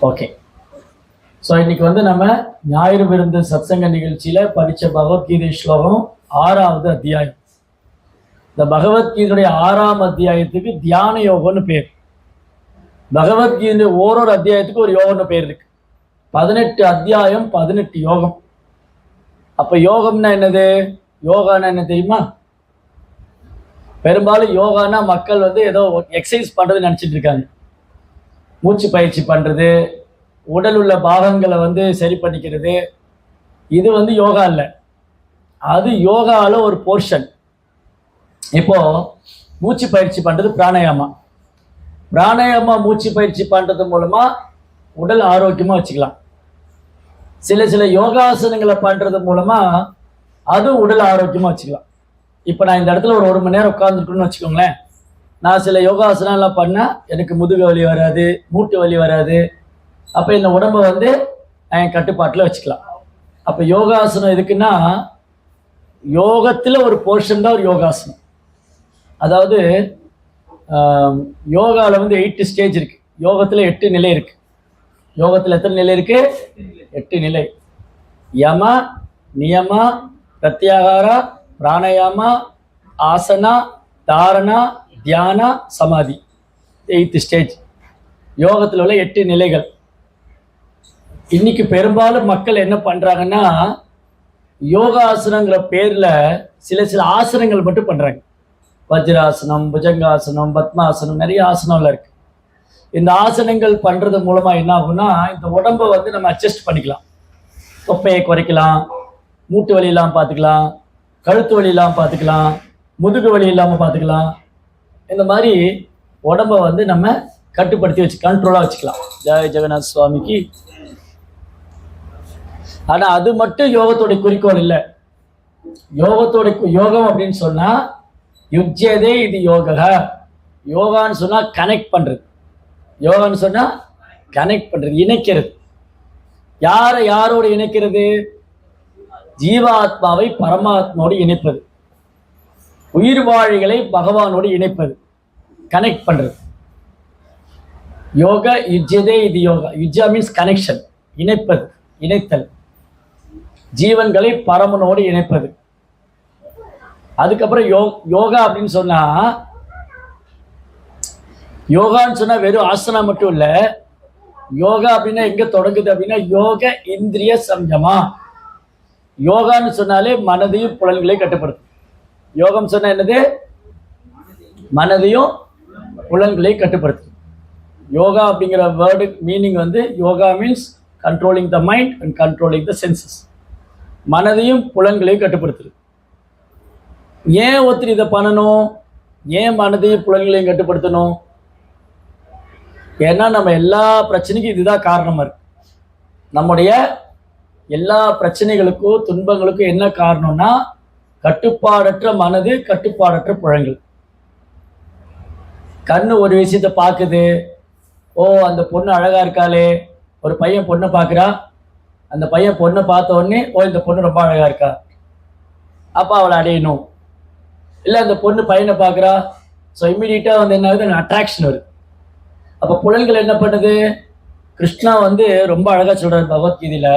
Okay. So இன்னைக்கு வந்து நம்ம ஞாயிறு விருந்து சத்சங்க நிகழ்ச்சியில படித்த பகவத்கீதை ஸ்லோகம் 6வது அத்தியாயம். இந்த பகவத்கீதையுடைய 6ஆம் அத்தியாயத்துக்கு தியான யோகம்னு பேர். பகவத்கீதை ஓரொரு அத்தியாயத்துக்கு ஒரு யோகம்னு பேர் இருக்கு. 18 அத்தியாயம் 18 யோகம். அப்ப யோகம்னா என்னது? யோகானா என்ன தெரியுமா? பெரும்பாலும் யோகானா மக்கள் வந்து ஏதோ எக்ஸசைஸ் பண்றதுன்னு நினைச்சிட்டு இருக்காங்க. மூச்சு பயிற்சி பண்றது, உடல் உள்ள பாகங்களை வந்து சரி பண்ணிக்கிறது, இது வந்து யோகா இல்லை. அது யோகால ஒரு போர்ஷன். இப்போ மூச்சு பயிற்சி பண்றது பிராணாயாமா. பிராணாயாமா மூச்சு பயிற்சி பண்றது மூலமா உடல் ஆரோக்கியமா வச்சுக்கலாம். சில யோகாசனங்களை பண்றது மூலமா அது உடல் ஆரோக்கியமா வச்சுக்கலாம். இப்போ நான் இந்த இடத்துல ஒரு மணி நேரம் உட்காந்துருக்குன்னு வச்சுக்கோங்களேன். நான் சில யோகாசனம் எல்லாம் பண்ணா எனக்கு முதுகு வலி வராது, மூட்டு வலி வராது. அப்போ இந்த உடம்பை வந்து என் கட்டுப்பாட்டில் வச்சுக்கலாம். அப்போ யோகாசனம் எதுக்குன்னா, யோகத்தில் ஒரு போர்ஷன் தான் ஒரு யோகாசனம். அதாவது யோகாவில் வந்து 8 ஸ்டேஜ் இருக்கு. யோகத்தில் 8 நிலை இருக்கு. யோகத்தில் எத்தனை நிலை இருக்கு? 8 நிலை. யம, நியம, பிரத்யாகாரா, பிராணாயாமா, ஆசனா, தாரணா, தியானா, சமாதி. 8 ஸ்டேஜ் யோகத்தில் உள்ள 8 நிலைகள். இன்னைக்கு பெரும்பாலும் மக்கள் என்ன பண்றாங்கன்னா, யோகாசனங்கிற பேர்ல சில ஆசனங்கள் மட்டும் பண்றாங்க. வஜ்ராசனம், புஜங்காசனம், பத்மாசனம், நிறைய ஆசனம்ல இருக்கு. இந்த ஆசனங்கள் பண்றது மூலமா என்ன ஆகும்னா, இந்த உடம்பை வந்து நம்ம அட்ஜஸ்ட் பண்ணிக்கலாம். தொப்பையை குறைக்கலாம், மூட்டு வலி இல்லாமல் பார்த்துக்கலாம், கழுத்து வலி இல்லாமல் பார்த்துக்கலாம், முதுகு வலி இல்லாமல் பார்த்துக்கலாம். இந்த மாதிரி உடம்பை வந்து நம்ம கட்டுப்படுத்தி வச்சு கண்ட்ரோலாக வச்சுக்கலாம். ஜெய ஜெகநாத் சுவாமிக்கு. ஆனா அது மட்டும் யோகத்தோட குறிக்கோள் இல்லை. யோகம் அப்படின்னு சொன்னா யுஜ்யதே இது யோகா. யோகான்னு சொன்னா கனெக்ட் பண்றது. யோகான்னு சொன்னா கனெக்ட் பண்றது, இணைக்கிறது. யாரோடு இணைக்கிறது? ஜீவாத்மாவை பரமாத்மாவோடு இணைப்பது, உயிர் வாழிகளை பகவானோடு இணைப்பது, கனெக்ட் பண்றது. யோகா யுஜ்யதே இது யோகா. யுஜ்யா மீன்ஸ் கனெக்ஷன், இணைப்பது, இணைத்தல், ஜீவன்களை பரமனோடு இணைப்பது. அதுக்கப்புறம் யோகா அப்படின்னு சொன்னா, யோகான்னு சொன்னா வெறும் ஆசனா மட்டும் இல்ல. யோகா அப்படின்னா எங்க தொடங்குது அப்படின்னா, யோக இந்திரிய சம்யமா. யோகான்னு சொன்னாலே மனதையும் புலன்களையும் கட்டுப்படுத்தும். யோகம் சொன்னா என்னது? மனதையும் புலன்களையும் கட்டுப்படுத்தும். யோகா அப்படிங்கிற வேர்டு மீனிங் வந்து, yoga means controlling the mind and controlling the census. மனதையும் புலன்களையும் கட்டுப்படுத்துது. ஏன் ஒருத்தர் இதை பண்ணணும்? ஏன் மனதையும் புலன்களையும் கட்டுப்படுத்தணும்? ஏன்னா நம்ம எல்லா பிரச்சனைக்கும் இதுதான் காரணமா இருக்கு. நம்முடைய எல்லா பிரச்சனைகளுக்கும் துன்பங்களுக்கும் என்ன காரணம்னா, கட்டுப்பாடற்ற மனது, கட்டுப்பாடற்ற புலன்கள். கண்ணு ஒரு விஷயத்தை பார்க்குது. ஓ, அந்த பொண்ணு அழகா இருக்காளே. ஒரு பையன் பொண்ணை பார்க்குறா. அந்த பையன் பொண்ணை பார்த்த உடனே, ஓ இந்த பொண்ணு ரொம்ப அழகா இருக்கா, அப்போ அவளை அடையணும். இல்லை அந்த பொண்ணு பையனை பார்க்குறா. ஸோ இம்மிடியட்டாக வந்து என்ன ஆகுது? அட்ராக்ஷன் வருது. அப்போ புலன்கள் என்ன பண்ணுது? கிருஷ்ணா வந்து ரொம்ப அழகா சொல்றாரு பகவத்கீதையில,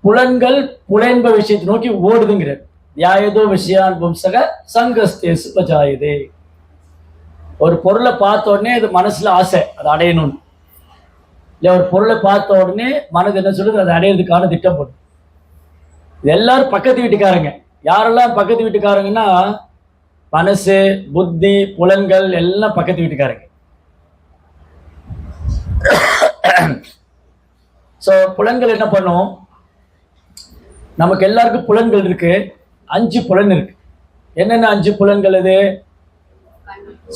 புலன்கள் புலன்ப விஷயத்தை நோக்கி ஓடுதுங்கிறார். யாயதோ விஷயான் பும்சக சங்கஸ்தே சுபஜாயுதே. ஒரு பொருளை பார்த்த உடனே அது மனசுல ஆசை, அதை அடையணும்னு. இல்லை ஒரு பொருளை பார்த்த உடனே மனது என்ன சொல்லுது? அதை அடையிறதுக்கான திட்டம் போடும். இது எல்லாரும் பக்கத்து வீட்டுக்காரங்க. யாரெல்லாம் பக்கத்து வீட்டுக்காரங்கன்னா, மனசு, புத்தி, புலன்கள் எல்லாம் பக்கத்து வீட்டுக்காரங்க. ஸோ புலன்கள் என்ன பண்ணும்? நமக்கு எல்லாருக்கும் புலன்கள் இருக்கு. 5 புலன் இருக்கு. என்னென்ன 5 புலன்கள்? இது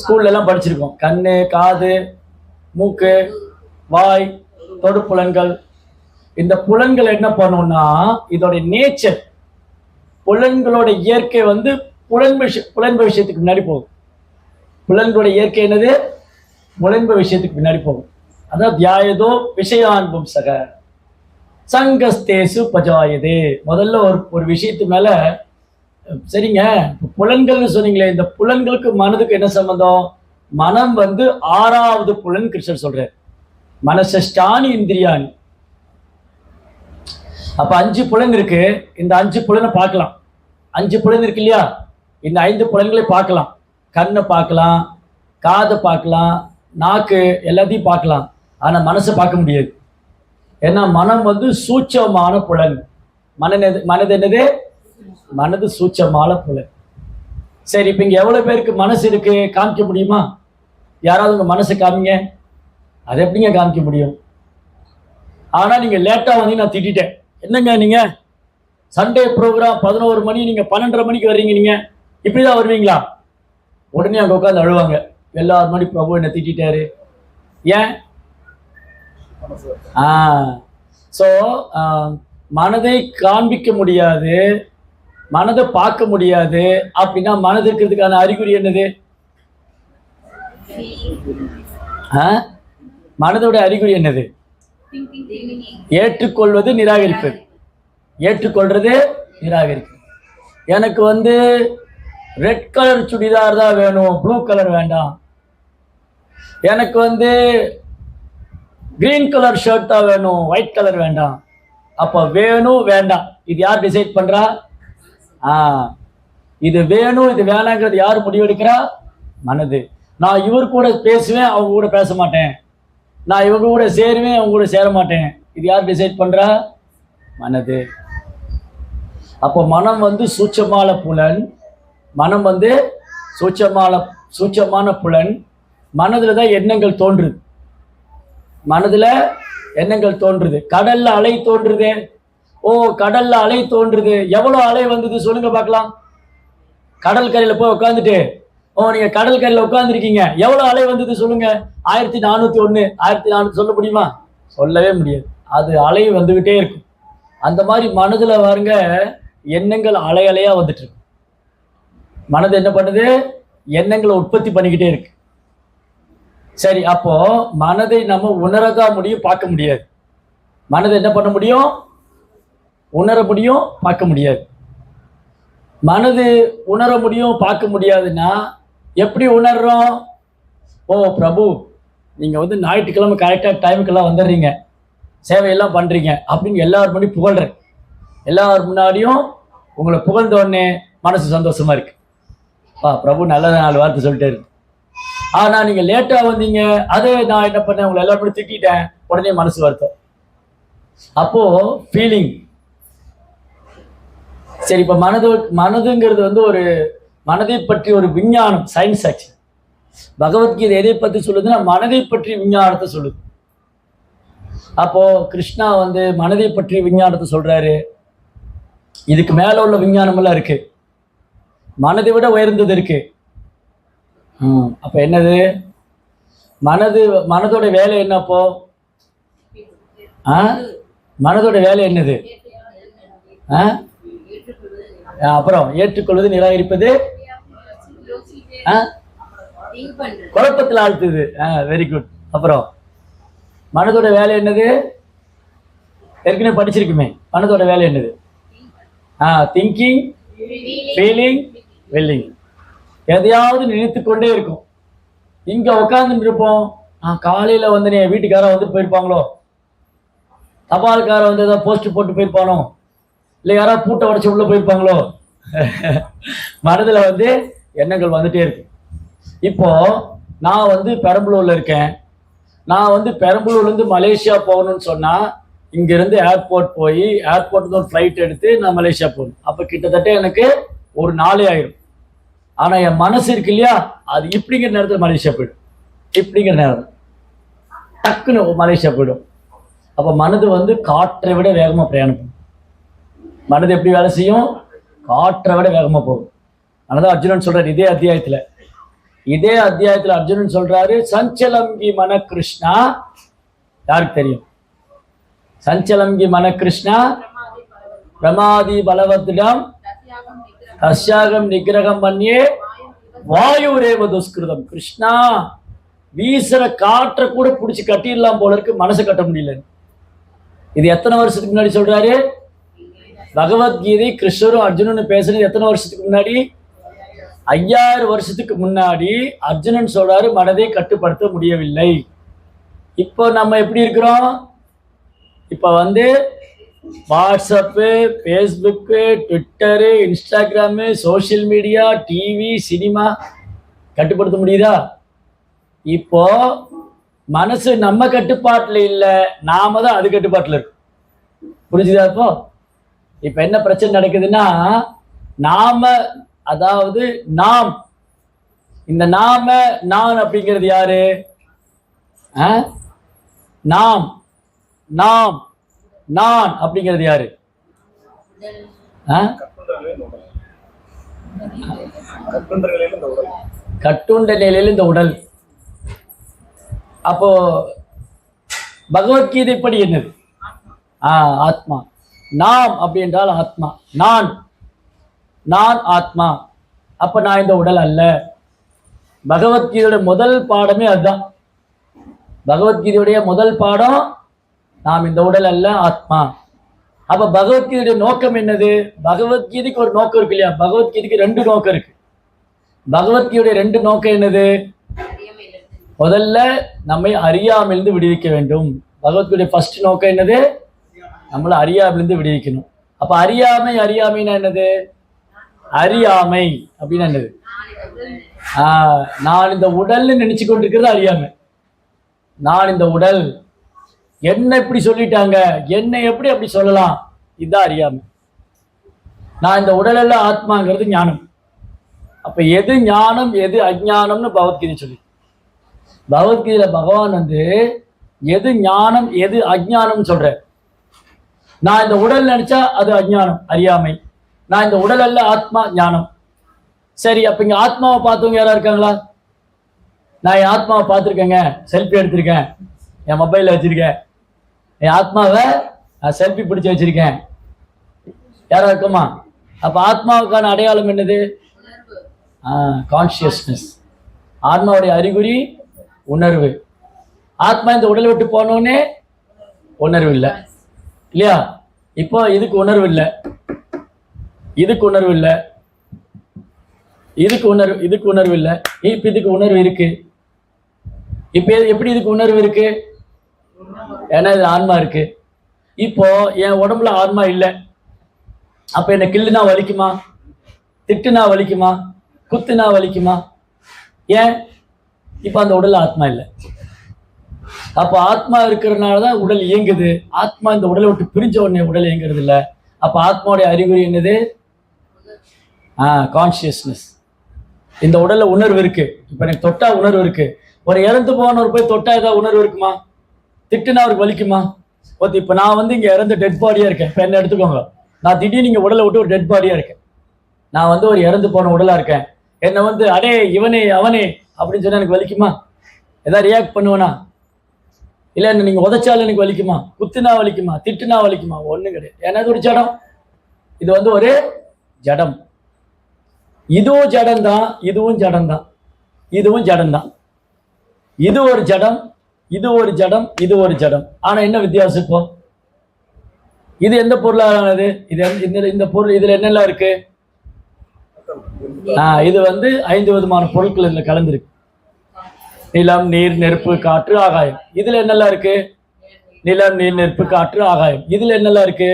ஸ்கூல்ல எல்லாம் படிச்சிருக்கோம். கண்ணு, காது, மூக்கு, வாய், தொடு புலன்கள். இந்த புலன்கள் என்ன பண்ணும்னா, இதோட நேச்சர், புலன்களோட இயற்கை வந்து புலன்ப விஷயத்துக்கு முன்னாடி போகும். புலன்களோட இயற்கை என்னது? புலன்ப விஷயத்துக்கு பின்னாடி போகும். அதாவது தியாயதோ விஷயான் பும்சக சங்கஸ்தேசு பஜாயதே. முதல்ல ஒரு விஷயத்து மேல, சரிங்க, புலன்கள்னு சொன்னீங்களே, இந்த புலன்களுக்கு மனதுக்கு என்ன சம்பந்தம்? மனம் வந்து 6வது புலன் கிருஷ்ணர் சொல்றார். மனசஷ்டானி இந்திரியாணி. அப்ப 5 புலன் இருக்கு. இந்த 5 புலனை பார்க்கலாம். 5 புலன் இருக்கு இல்லையா? இந்த 5 புலன்களை பார்க்கலாம். கண்ணை பார்க்கலாம், காதை பார்க்கலாம், நாக்கு எல்லாத்தையும் பார்க்கலாம். ஆனா மனசை பார்க்க முடியாது. ஏன்னா மனம் வந்து சூட்சமான புலன். மனது என்னது? மனது சூட்சமான புலன். சரி, இப்ப இங்க எவ்வளவு பேருக்கு மனசு இருக்கு காமிக்க முடியுமா? யாராவது உங்க மனசை காமிங்க. அதை எப்படிங்க காமிக்க முடியும்? ஆனா நீங்க லேட்டா வந்து நான் திட்டேன். என்னங்க நீங்க சண்டே ப்ரோக்ராம் 11 மணி, நீங்க 12:30 மணிக்கு வர்றீங்க, நீங்க இப்படிதான் வருவீங்களா? உடனே அங்க உட்காந்து அழுவாங்க. எல்லாரும் மணி பிரபு என்ன திட்டாரு. ஏன்? சோ மனதை காண்பிக்க முடியாது, மனதை பார்க்க முடியாது அப்படின்னா மனது இருக்கிறதுக்கான அறிகுறி என்னது? மனதோட அறிகுறி என்னது? ஏற்றுக்கொள்வது, நிராகரிப்பது. ஏற்றுக்கொள்றது, நிராகரிப்பது. எனக்கு வந்து ரெட் கலர் சுடிதார் தான் வேணும், ப்ளூ கலர் வேண்டாம். எனக்கு வந்து கிரீன் கலர் ஷர்ட் தான் வேணும், ஒயிட் கலர் வேண்டாம். அப்ப வேணும் வேண்டாம் இது யார் டிசைட் பண்றா? இது வேணும் இது வேணாங்கிறது யார் முடிவெடுக்கிறா? மனது. நான் இவர் கூட பேசுவேன், அவங்க கூட பேச மாட்டேன். நான் இவங்க கூட சேருவேன், அவங்க கூட சேர மாட்டேன். இது யார் டிசைட் பண்றா? மனது. அப்போ மனம் வந்து சூட்சமான புலன். மனம் வந்து சூட்சமான புலன். மனதுல தான் எண்ணங்கள் தோன்றுது. மனதுல எண்ணங்கள் தோன்றுது. கடல்ல அலை தோன்றுது. ஓ, கடல்ல அலை தோன்றுது. எவ்வளவு அலை வந்தது சொல்லுங்க பார்க்கலாம். கடல் கரையில போய் உட்காந்துட்டு, நீங்க கடல் கரையில உட்காந்துருக்கீங்க, எவ்வளவு அலை வந்தது சொல்லுங்க. 1401, 1400 சொல்ல முடியுமா? சொல்லவே முடியாது. அது அலை வந்துகிட்டே இருக்கும். அந்த மாதிரி மனதுல பாருங்க, எண்ணங்கள் அலை அலையா வந்துட்டு இருக்கு. மனது என்ன பண்ணுது? எண்ணங்களை உற்பத்தி பண்ணிக்கிட்டே இருக்கு. சரி, அப்போ மனதை நம்ம உணரதான் முடியும், பார்க்க முடியாது. மனதை என்ன பண்ண முடியும்? உணர முடியும், பார்க்க முடியாது. மனது உணர முடியும், பார்க்க முடியாதுன்னா எப்படி உணர்றோம்? ஓ பிரபு, நீங்க வந்து ஞாயிற்றுக்கிழமை கரெக்டா டைமுக்கெல்லாம் வந்துடுறீங்க, சேவையெல்லாம் பண்றீங்க அப்படின்னு எல்லாரும் முன்னாடி புகழ்றேன். எல்லாரும் முன்னாடியும் உங்களை புகழ்ந்த உடனே மனசு சந்தோஷமா இருக்கு. பிரபு நல்ல 4 வார்த்தை சொல்லிட்டே இருக்கு. ஆனா நீங்க லேட்டா வந்தீங்க, அதே நான் என்ன பண்ணேன், உங்களை எல்லாரும் திட்டேன், உடனே மனசு வருத்தம். அப்போ ஃபீலிங். சரி, இப்ப மனதுங்கிறது வந்து ஒரு மனதை பற்றி ஒரு விஞ்ஞானம், சயின்ஸ். ஆக்சுவலி பகவத்கீதை எதை பத்தி சொல்லுதுன்னா மனதை பற்றி விஞ்ஞானத்தை சொல்லுது. அப்போ கிருஷ்ணா வந்து மனதை பற்றி விஞ்ஞானத்தை சொல்றாரு. இதுக்கு மேல உள்ள விஞ்ஞானம் எல்லாம் இருக்கு, மனதை விட உயர்ந்தது இருக்கு. அப்ப என்னது? மனதோட வேலை என்னப்போ? மனதோட வேலை என்னது? அப்புறம் ஏற்றுக்கொள்வது, நிராகரிப்பது, குழப்பத்தில் ஆழ்த்துது. Very good. அப்புறம் மனதோட வேலை என்னது? ஏற்கனவே படிச்சிருக்குமே. மனதோட வேலை என்னது? Thinking, feeling, willing. எதையாவது நினைத்து கொண்டே இருக்கும். இங்க உட்காந்துட்டு இருப்போம். காலையில வந்து என் வீட்டுக்காரன் வந்து போயிருப்பாங்களோ, தபால்காரன் வந்து ஏதாவது போஸ்ட் போட்டு போயிருப்பானோ, இல்லை யாராவது பூட்டை உடச்சி உள்ள போயிருப்பாங்களோ. மனதுல வந்து எண்ணங்கள் வந்துட்டே இருக்கு. இப்போ நான் வந்து பெரம்பலூர்ல இருக்கேன். நான் வந்து பெரம்பலூர்ல இருந்து மலேசியா போகணும்னு சொன்னா, இங்க இருந்து ஏர்போர்ட் போய் ஏர்போர்ட்ல ஒரு ஃபிளைட் எடுத்து நான் மலேசியா போகணும். அப்ப கிட்டத்தட்ட எனக்கு ஒரு 4 ஆயிரும். ஆனா என் மனசு இருக்கு இல்லையா, அது இப்படிங்கிற நேரத்தில் மலேசியா போயிடும். இப்படிங்கிற நேரம் டக்குன்னு மலேசியா போயிடும். அப்ப மனது வந்து காற்றை விட வேகமா பிரயாணம் பண்ணும். மனது எப்படி வேலை செய்யும்? காற்றை விட வேகமா போகும். அதனால அர்ஜுனன் சொல்றாரு இதே அத்தியாயத்துல அர்ஜுனன் சொல்றாரு, சஞ்சலம்கி மன கிருஷ்ணா. யாருக்கு தெரியும்? சஞ்சலம்கி மன கிருஷ்ணா பிரமாதி பலவத்திடம் தஸ்யாகம் நிகிரகம் பண்ணியே வாயுரேவ துஷ்கிருதம். கிருஷ்ணா, வீசுற காற்றை கூட பிடிச்சி கட்டிடலாம் போல இருக்கு, மனசை கட்ட முடியல. இது எத்தனை வருஷத்துக்கு முன்னாடி சொல்றாரு? பகவத்கீதை கிருஷ்ணரும் அர்ஜுனன் பேசுறது எத்தனை வருஷத்துக்கு முன்னாடி? 5000 வருஷத்துக்கு முன்னாடி அர்ஜுனன் சொல்றாரு, மனதை கட்டுப்படுத்த முடியவில்லை. இப்போ நம்ம எப்படி இருக்கிறோம்? இப்போ வந்து WhatsApp, Facebook, Twitter, Instagram, social media, TV, cinema கட்டுப்படுத்த முடியுதா? இப்போ மனசு நம்ம கட்டுப்பாட்டில் இல்லை, நாம தான் அது கட்டுப்பாட்டில் இருக்கு. புரிஞ்சுதா? இப்போ என்ன பிரச்சனை நடக்குதுன்னா, நாம, அதாவது நாம், இந்த நாம நான் அப்படிங்கிறது யாரு? நாம், நாம், நான் அப்படிங்கிறது யாரு? கட்டுண்ட நிலையில் இந்த உடல். அப்போ பகவத்கீதை படி என்னது? ஆத்மா. நாம் அப்படி என்றால் ஆத்மா. நான், நான் ஆத்மா. அப்ப நான் இந்த உடல் அல்ல. பகவத்கீதையோட முதல் பாடமே அதுதான். பகவத்கீதையுடைய முதல் பாடம் நாம் இந்த உடல் அல்ல, ஆத்மா. அப்ப பகவத்கீதையுடைய நோக்கம் என்னது? பகவத்கீதைக்கு ஒரு நோக்கம் இருக்கு இல்லையா? பகவத்கீதைக்கு 2 நோக்கம் இருக்கு. பகவத்கீதையுடைய 2 நோக்கம் என்னது? முதல்ல நம்மை அறியாமையிலிருந்து விடுவிக்க வேண்டும். பகவத்கீதையுடைய ஃபர்ஸ்ட் நோக்கம் என்னது? நம்மளை அறியாமையிலிருந்து விடுவிக்கணும். அப்ப அறியாமை, அறியாமைன்னா என்னது? அறியாமை அப்படின்னா என்னது? நான் இந்த உடல்னு நினைச்சு கொண்டிருக்கிறது அறியாமை. நான் இந்த உடல், என்ன இப்படி சொல்லிட்டாங்க, என்னை எப்படி அப்படி சொல்லலாம், இதுதான் அறியாமை. நான் இந்த உடல் எல்லாம் ஆத்மாங்கிறது ஞானம். அப்ப எது ஞானம் எது அஜ்ஞானம்னு பகவத்கீதை சொல்லி, பகவத்கீதையில பகவான் வந்து எது ஞானம் எது அஜ்ஞானம் சொல்ற. நான் இந்த உடல் நினைச்சா அது அஜ்ஞானம், அறியாமை. நான் இந்த உடல் அல்ல, ஆத்மா, ஞானம். சரி, அப்ப இங்க ஆத்மாவை பார்த்தவங்க யாரா இருக்காங்களா? நான் என் ஆத்மாவை பார்த்துருக்கேங்க, செல்ஃபி எடுத்திருக்கேன், என் மொபைலில் வச்சிருக்கேன், என் ஆத்மாவை நான் செல்ஃபி பிடிச்சி வச்சிருக்கேன். யாரா இருக்குமா? அப்ப ஆத்மாவுக்கான அடையாளம் என்னது? கான்சியஸ்னஸ். ஆத்மாவுடைய அறிகுறி உணர்வு. ஆத்மா இந்த உடலை விட்டு போனோடனே உணர்வு இல்லை இல்லையா? இப்போ இதுக்கு உணர்வு இல்லை, இதுக்கு உணர்வு இல்லை, இதுக்கு உணர்வு இல்லை. இப்ப இதுக்கு உணர்வு இருக்கு. இப்ப எப்படி இதுக்கு உணர்வு இருக்கு? ஏன்னா இது ஆன்மா இருக்கு. இப்போ என் உடம்புல ஆன்மா இல்லை. அப்ப என்ன கிள்ளுனா வலிக்குமா? திட்டுனா வலிக்குமா? குத்துனா வலிக்குமா? ஏன்? இப்ப அந்த உடல்ல ஆத்மா இல்லை. அப்ப ஆத்மா இருக்கிறதுனாலதான் உடல் இயங்குது. ஆத்மா இந்த உடலை விட்டு பிரிஞ்ச உடனே உடல் இயங்குறது இல்லை. அப்ப ஆத்மாவுடைய அறிகுறி என்னது? கான்சியஸ்னஸ். இந்த உடல்ல உணர்வு இருக்கு. இப்ப எனக்கு தொட்டா உணர்வு இருக்கு. ஒரு இறந்து போனவர் போய் தொட்டா ஏதாவது உணர்வு இருக்குமா? திட்டுனா அவருக்கு வலிக்குமா? இப்ப நான் வந்து இங்க இறந்து டெட் பாடியா இருக்கேன். இப்ப என்ன எடுத்துக்கோங்க, நான் திடீர்னு நீங்க உடலை விட்டு ஒரு டெட் பாடியா இருக்கேன். நான் வந்து ஒரு இறந்து போன உடலா இருக்கேன். என்னை வந்து அடே இவனே அவனே அப்படின்னு சொன்னா எனக்கு வலிக்குமா? ஏதாவது ரியாக்ட் பண்ணுவேனா? இல்ல என்ன நீங்க உதைச்சாலும் எனக்கு வலிக்குமா? குத்துனா வலிக்குமா? திட்டுனா வலிக்குமா? ஒண்ணும் கிடையாது. ஏன்னா இது ஒரு ஜடம். இது வந்து ஒரு ஜடம். இதுவும் ஜடம் தான், இதுவும் ஜடம் தான், இதுவும் ஜடம் தான். இது ஒரு ஜடம், இது ஒரு ஜடம், இது ஒரு ஜடம். ஆனா என்ன வித்தியாசம்? இப்போ இது எந்த பொருளானது? இது இந்த பொருள் இதுல என்னெல்லாம் இருக்கு? இது வந்து 5 விதமான பொருட்கள் இதுல கலந்துருக்கு. நிலம், நீர், நெருப்பு, காற்று, ஆகாயம். இதுல என்னெல்லாம் இருக்கு? நிலம், நீர், நெருப்பு, காற்று, ஆகாயம். இதுல என்னெல்லாம் இருக்கு?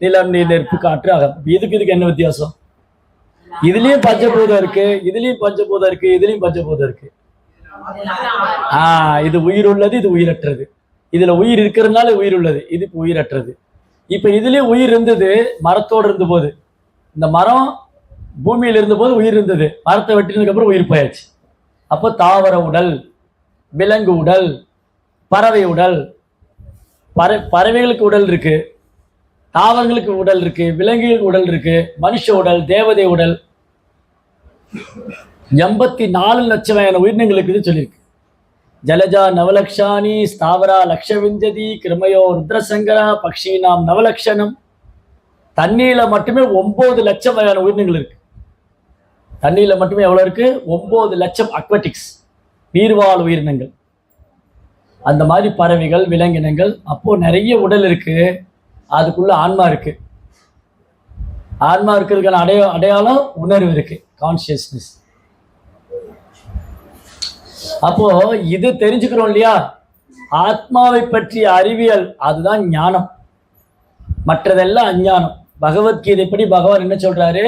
நிலம், நீர், நெருப்பு, காற்று, ஆகாயம். இதுக்கு என்ன வித்தியாசம்? இதுலயும் பஞ்சபூதம் இருக்கு, இதுலயும் பஞ்சபூதம் இருக்கு, இதுலயும் பஞ்சபூதம் இருக்கு. இது உயிர் உள்ளது, இது உயிரற்றது. இதுல உயிர் இருக்கிறதுனால உயிர் உள்ளது, இதுக்கு உயிரற்றது. இப்ப இதுலயும் உயிர் இருந்தது, மரத்தோடு இருந்த போது. இந்த மரம் பூமியில இருந்த போது உயிர் இருந்தது, மரத்தை வெட்டினதுக்கு அப்புறம் உயிர் போயாச்சு. அப்போ தாவர உடல், விலங்கு உடல், பறவை உடல். பறவைகளுக்கு உடல் இருக்கு, தாவரங்களுக்கு உடல் இருக்கு, விலங்குகளுக்கு உடல் இருக்கு, மனுஷ உடல், தேவதை உடல். 84 லட்சம் வகையான உயிரினங்களுக்கு சொல்லியிருக்கு. ஜலஜா நவலக்ஷானி, ஸ்தாவரா லக்ஷவிஞ்சதி, கிருமயோ ருத்ரசங்கரா, பக்ஷினாம் நவலக்ஷணம். தண்ணீர்ல மட்டுமே 9 லட்சம் வகையான உயிரினங்கள் இருக்கு. தண்ணீர்ல மட்டுமே எவ்வளவு இருக்கு? 9 லட்சம் அக்வாட்டிக்ஸ், நீர்வாழ் உயிரினங்கள். அந்த மாதிரி பறவைகள், விலங்கினங்கள். அப்போ நிறைய உடல் இருக்கு, அதுக்குள்ள ஆன்மா இருக்கு. ஆன்மா இருக்கிறதுக்கான அடையாளம் உணர்வு இருக்கு, கான்சியஸ்னஸ். அப்போ இது தெரிஞ்சுக்கிறோம் இல்லையா? ஆத்மாவை பற்றிய அறிவியல் அதுதான் ஞானம், மற்றதெல்லாம் அஞ்ஞானம். பகவத்கீதைப்படி பகவான் என்ன சொல்றாரு?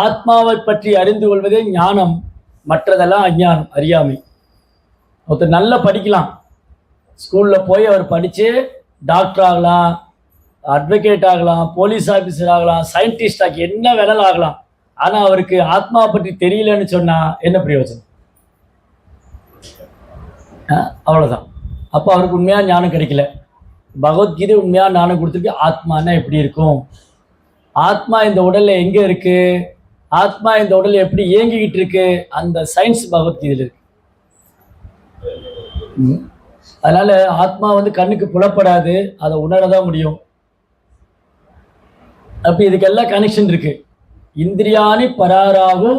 ஆத்மாவை பற்றி அறிந்து கொள்வதே ஞானம், மற்றதெல்லாம் அஞ்ஞானம், அறியாமை. ஒருத்தர் நல்லா படிக்கலாம், ஸ்கூலில் போய் அவர் படித்து டாக்டர் ஆகலாம், அட்வொகேட் ஆகலாம், போலீஸ் ஆஃபீஸர் ஆகலாம், சயின்டிஸ்ட் ஆகி என்ன வேணாலும் ஆகலாம். ஆனால் அவருக்கு ஆத்மா பற்றி தெரியலன்னு சொன்னால் என்ன பிரயோஜனம்? அவ்வளோதான். அப்போ அவருக்கு உண்மையாக ஞானம் கிடைக்கல. பகவத்கீதை உண்மையாக ஞானம் கொடுத்துருக்கு. ஆத்மானா எப்படி இருக்கும், ஆத்மா இந்த உடலில் எங்கே இருக்குது, ஆத்மா இந்த உடல் எப்படி இயங்கிக்கிட்டு இருக்கு, அந்த சயின்ஸ் பகவத்கீதையில் இருக்கு. அதனால ஆத்மா வந்து கண்ணுக்கு புலப்படாது, அதை உணரதான் முடியும். அப்ப இதுக்கெல்லாம் கனெக்ஷன் இருக்கு. இந்திரியாணி பராராகு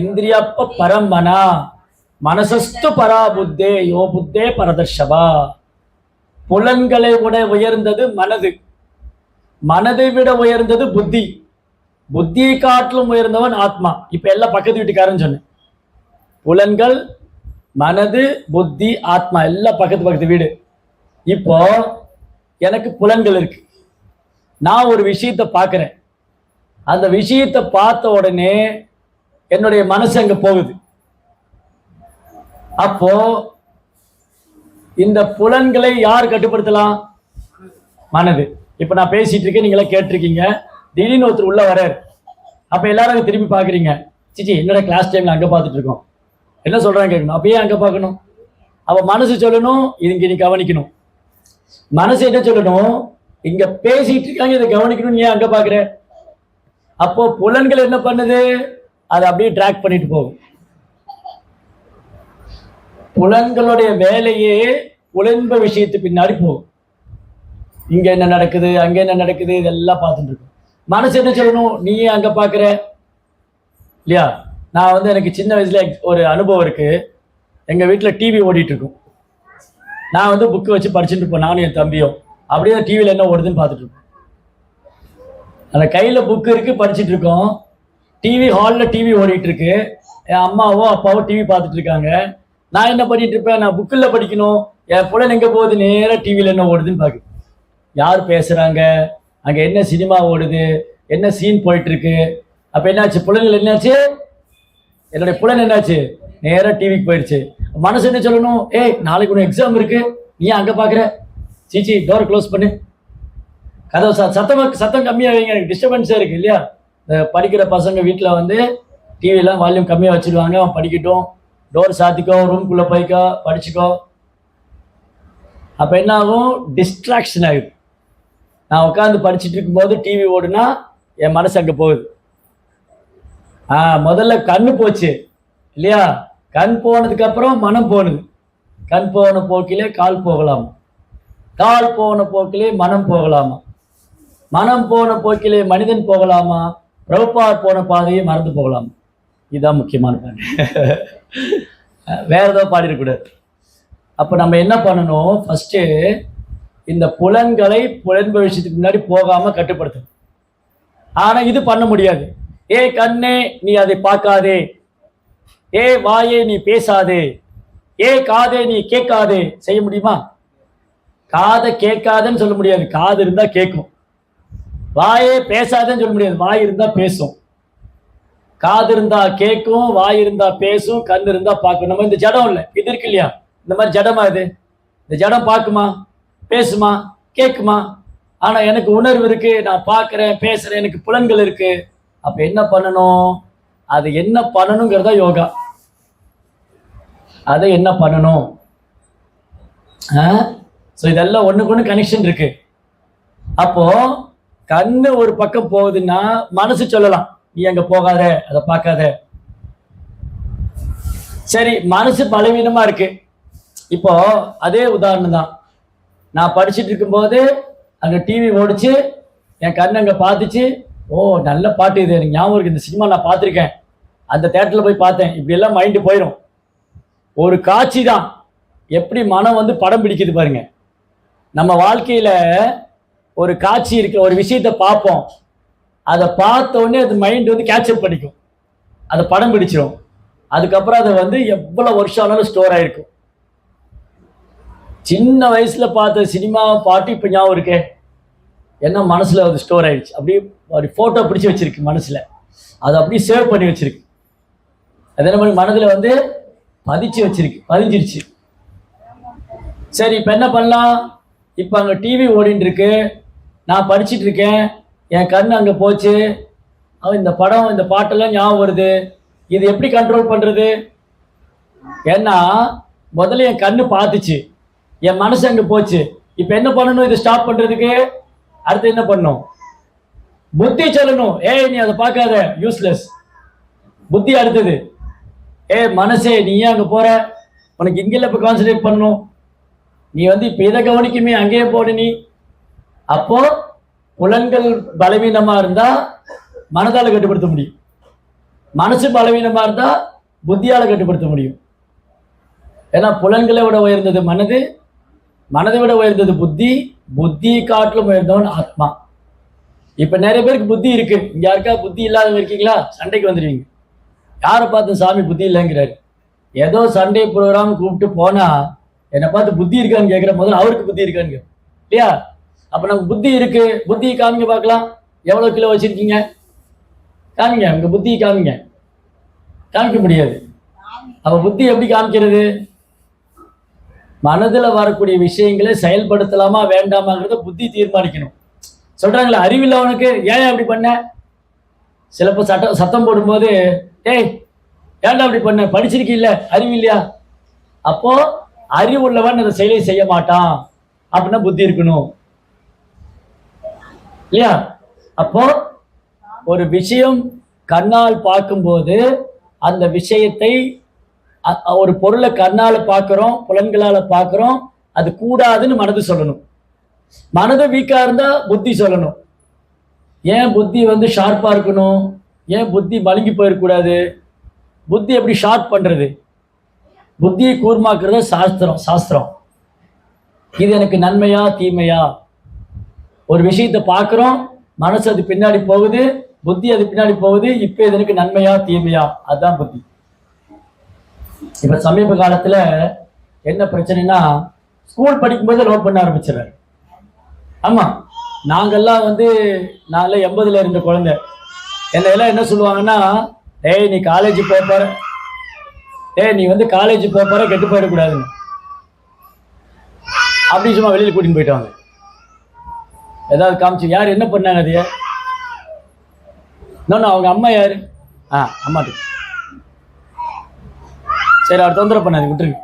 இந்திரியப்ப பரமனா மனசஸ்து பராபுத்தே யோ புத்தே பரதர்ஷபா. புலன்களை விட உயர்ந்தது மனது, மனதை விட உயர்ந்தது புத்தி, புத்தியை காட்டிலும் உயர்ந்தவன் ஆத்மா. இப்ப எல்லாம் பக்கத்து வீட்டுக்காரன்னு சொன்னேன். புலன்கள், மனது, புத்தி, ஆத்மா எல்லாம் பக்கத்து வீடு. இப்போ எனக்கு புலன்கள் இருக்கு, நான் ஒரு விஷயத்தை பார்க்கிறேன். அந்த விஷயத்தை பார்த்த உடனே என்னுடைய மனசு அங்க போகுது. அப்போ இந்த புலன்களை யார் கட்டுப்படுத்தலாம்? மனது. இப்ப நான் பேசிட்டு இருக்கேன், நீங்களா கேட்டிருக்கீங்க. திடீர்னு ஒருத்தர் உள்ள வர்றாரு. அப்ப எல்லாரும் அங்க திரும்பி பாக்குறீங்க. சிச்சி என்னோட கிளாஸ் டைம்ல அங்க பார்த்துட்டு இருக்கோம், என்ன சொல்றாங்க கேட்கணும். அப்பயே அங்க பார்க்கணும். அவ மனசு சொல்லணும், இங்க நீ கவனிக்கணும். மனசு என்ன சொல்லணும்? இங்க பேசிட்டு இருக்காங்க, இதை கவனிக்கணும், நீ அங்க பாக்குற. அப்போ புலன்கள் என்ன பண்ணுது? அதை அப்படியே ட்ராக் பண்ணிட்டு போகும். புலன்களுடைய வேலையே புலன்ப விஷயத்து பின்னாடி போகும். இங்க என்ன நடக்குது, அங்க என்ன நடக்குது, இதெல்லாம் பார்த்துட்டு இருக்கும். மனசு என்ன சொல்லணும்? நீயே அங்க பாக்குற இல்லையா? நான் வந்து எனக்கு சின்ன வயசுல ஒரு அனுபவம் இருக்கு. எங்க வீட்டுல டிவி ஓடிட்டு இருக்கும். நான் வந்து புக்கு வச்சு படிச்சுட்டு இருப்போம், நானும் என் தம்பியும். அப்படியே டிவியில என்ன ஓடுதுன்னு பார்த்துட்டு இருக்கோம். அந்த கையில புக்கு இருக்கு, படிச்சுட்டு இருக்கோம். டிவி ஹால்ல டிவி ஓடிட்டு இருக்கு. என் அம்மாவோ அப்பாவோ டிவி பார்த்துட்டு இருக்காங்க. நான் என்ன பண்ணிட்டு இருப்பேன்? நான் புக்கில் படிக்கணும். என் புலன் எங்க போகுது? நேராக டிவியில என்ன ஓடுதுன்னு பாக்கு. யார் பேசுறாங்க, அங்க என்ன சினிமா ஓடுது, என்ன சீன் போயிட்டு இருக்கு. அப்ப என்னாச்சு? புலன்கள் என்னாச்சு? என்னுடைய புலன் என்னாச்சு? நேராக டிவிக்கு போயிடுச்சு. மனசு என்ன சொல்லணும்? ஏய் நாளைக்கு ஒன்று எக்ஸாம் இருக்கு, நீ அங்க பாக்குற, சீச்சி டோரை க்ளோஸ் பண்ணு, கதவை சத்தம் கம்மியாக வைங்க, எனக்கு டிஸ்டர்பன்ஸாக இருக்கு இல்லையா? படிக்கிற பசங்க வீட்டில் வந்து டிவிலாம் வால்யூம் கம்மியாக வச்சுருவாங்க. அவன் படிக்கட்டும், டோர் சாத்திக்கோ, ரூம்குள்ளே போய்க்கோ, படிச்சுக்கோ. அப்போ என்ன ஆகும்? டிஸ்ட்ராக்ஷன் ஆகுது. நான் உட்காந்து படிச்சுட்டு இருக்கும்போது டிவி ஓடுனா என் மனசு அங்கே போகுது. முதல்ல கண்ணு போச்சு இல்லையா? கண் போனதுக்கு அப்புறம் மனம் போனது. கண் போன போக்கிலே கால் போகலாமா, கால் போன போக்கிலே மனம் போகலாமா, மனம் போன போக்கிலே மனிதன் போகலாமா, பிரபுபாத் போன பாதையை மறந்து போகலாமா? இதுதான் முக்கியமான பாட்டு. வேற ஏதோ பாடிடக்கூடாது. அப்ப நம்ம என்ன பண்ணணும்? ஃபர்ஸ்ட் இந்த புலன்களை புலன்ப விஷயத்துக்கு முன்னாடி போகாம கட்டுப்படுத்தணும். ஆனா இது பண்ண முடியாது. ஏ கண்ணே நீ அதை பார்க்காதே, ஏ வாயே நீ பேசாதே, ஏ காதே நீ கேட்காதே. செய்ய முடியுமா? காதை கேட்காதன்னு சொல்ல முடியாது, காது இருந்தா கேட்கும். வாயே பேசாதன்னு சொல்ல முடியாது, வாய் இருந்தா பேசும். காது இருந்தா கேட்கும், வாய் இருந்தா பேசும், கண் இருந்தா பார்க்கும். நம்ம இந்த ஜடம் இல்லை, இது இருக்கு இல்லையா? இந்த மாதிரி ஜடமா இது? இந்த ஜடம் பார்க்குமா, பேசுமா, கேட்குமா? ஆனா எனக்கு உணர்வு இருக்கு, நான் பார்க்கிறேன், பேசுறேன், எனக்கு புலன்கள் இருக்கு. அப்ப என்ன பண்ணணும்? அது என்ன பண்ணணுங்கிறதா யோகா. அதை என்ன பண்ணணும்? ஸோ இதெல்லாம் ஒண்ணுக்கு ஒண்ணு கனெக்ஷன் இருக்கு. அப்போ கண்ணு ஒரு பக்கம் போகுதுன்னா மனசு சொல்லலாம், நீ அங்க போகாத, அதை பார்க்காத. சரி, மனசு பலவீனமா இருக்கு. இப்போ அதே உதாரணம் தான். நான் படிச்சுட்டு இருக்கும்போது அங்க டிவி ஓடிச்சு, என் கண்ணு அங்க பார்த்துச்சு. ஓ நல்ல பாட்டு இது, எனக்கு ஞாபகம் இருக்கு, இந்த சினிமா நான் பார்த்துருக்கேன், அந்த தேட்டர்ல போய் பார்த்தேன். இப்படி எல்லாம் மைண்டு போயிடும். ஒரு காட்சி தான் எப்படி மனம் வந்து படம் பிடிக்குது பாருங்க. நம்ம வாழ்க்கையில ஒரு காட்சி இருக்கு, ஒரு விஷயத்தை பார்ப்போம், அதை பார்த்த உடனே அது மைண்ட் வந்து கேப்சர் பண்ணிக்கும், அதை படம் பிடிச்சிடும். அதுக்கப்புறம் அதை வந்து எவ்வளவு வருஷம் ஆனாலும் ஸ்டோர் ஆயிருக்கும். சின்ன வயசுல பார்த்த சினிமா பாட்டு இப்போ ஞாபகம் இருக்கே, என்ன மனசுல அது ஸ்டோர் ஆயிடுச்சு. அப்படியே ஒரு போட்டோ பிடிச்சி வச்சிருக்கு மனசுல, அதை அப்படியே சேவ் பண்ணி வச்சிருக்கு. அது என்ன பண்ணி மனதில் வந்து பதிச்சு வச்சிருக்கு, பதிஞ்சிருச்சு. சரி, இப்போ என்ன பண்ணலாம்? இப்போ அங்கே டிவி ஓடின்னு இருக்கு, நான் படிச்சுட்டு இருக்கேன், என் கண் அங்கே போச்சு, அவன் இந்த படம் இந்த பாட்டெல்லாம் ஞாபகம் வருது. இது எப்படி கண்ட்ரோல் பண்ணுறது? ஏன்னா முதல்ல என் கண்ணு பார்த்துச்சு, என் மனசு அங்கே போச்சு. இப்போ என்ன பண்ணணும்? இதை ஸ்டாப் பண்ணுறதுக்கு அடுத்து என்ன பண்ணணும்? புத்தி சொல்லணும், ஏய் நீ அதை பார்க்காத, யூஸ்லெஸ். புத்தி அடுத்தது, மனசே நீ ஏன் அங்கே போற, உனக்கு இங்கே இப்போ கான்சன்ட்ரேட் பண்ணணும், நீ வந்து இப்போ இதை கவனிக்குமே, அங்கேயே போடு நீ. அப்போ புலன்கள் பலவீனமா இருந்தா மனதால கட்டுப்படுத்த முடியும், மனசு பலவீனமா இருந்தா புத்தியால கட்டுப்படுத்த முடியும். ஏன்னா புலன்களை விட உயர்ந்தது மனது, மனதை விட உயர்ந்தது புத்தி, புத்தி காட்டிலும் உயர்ந்தவன் ஆத்மா. இப்ப நிறைய பேருக்கு புத்தி இருக்கு, இங்க யாருக்கா புத்தி இல்லாதவங்க இருக்கீங்களா? சண்டைக்கு வந்துடுவீங்க. யாரை பார்த்து சாமி புத்தி இல்லைங்கிறாரு? ஏதோ சண்டே ப்ரோக்ராம் கூப்பிட்டு போனா என்னை பார்த்து புத்தி இருக்கான்னு கேட்குற, முதல்ல அவருக்கு புத்தி இருக்கான்னு இல்லையா? அப்ப நமக்கு புத்தி இருக்கு, புத்தியை காமிங்க பார்க்கலாம். எவ்வளவு கிலோ வச்சிருக்கீங்க? காமிங்க, உங்க புத்தியை காமிங்க. காமிக்க முடியாது. அப்ப புத்தி எப்படி காமிக்கிறது? மனதில் வரக்கூடிய விஷயங்களை செயல்படுத்தலாமா வேண்டாமாங்கிறத புத்தி தீர்மானிக்கணும். சொல்றாங்களே அறிவில்லவனுக்கு ஏன் அப்படி பண்ண, சிலப்போ சத்தம் போடும்போது ஏய் ஏன்டா அப்படி பண்ண, படிச்சிருக்கீல்ல, அறிவு இல்லையா? அப்போ அறிவு உள்ளவன் அந்த செயலை செய்ய மாட்டான் அப்படின்னா புத்தி இருக்கணும் இல்லையா? அப்போ ஒரு விஷயம் கண்ணால் பார்க்கும்போது அந்த விஷயத்தை, ஒரு பொருளை கண்ணால பார்க்கிறோம், புலன்களால பார்க்கிறோம், அது கூடாதுன்னு மனது சொல்லணும். மனது வீக்கா இருந்தா புத்தி சொல்லணும். ஏன் புத்தி வந்து ஷார்ப்பா இருக்கணும்? ஏன் புத்தி மழுங்கி போயிடக்கூடாது? புத்தி எப்படி ஷார்ப் பண்றது? புத்தியை கூர்மாக்குறத சாஸ்திரம். இது எனக்கு நன்மையா தீமையா? ஒரு விஷயத்தை பார்க்கிறோம், மனசு அது பின்னாடி போகுது, புத்தி அது பின்னாடி போகுது, இப்ப இது எனக்கு நன்மையா தீமையா? அதுதான் புத்தி. இப்ப சமீப காலத்துல என்ன பிரச்சனைனா, ஸ்கூல் படிக்கும்போது லோட் பண்ண ஆரம்பிச்சிடறாரு. ஆமா, நாங்கெல்லாம் வந்து நான்லாம் 80ல இருந்த குழந்தை, என்னையெல்லாம் என்ன சொல்லுவாங்கன்னா, ஏய் நீ காலேஜ் போற, நீ வந்து காலேஜ் போற, கெட்டு போயிடக்கூடாதுன்னு அப்படி சும்மா வெளியில் கூட்டின்னு போயிட்டாங்க. ஏதாவது காமிச்சு யார் என்ன பண்ணாங்க அதைய? இன்னொன்னு அவங்க அம்மா யாரு? அம்மாட்டு. சரி, அவர் தொந்தரவு பண்ணாது, விட்டுருங்க.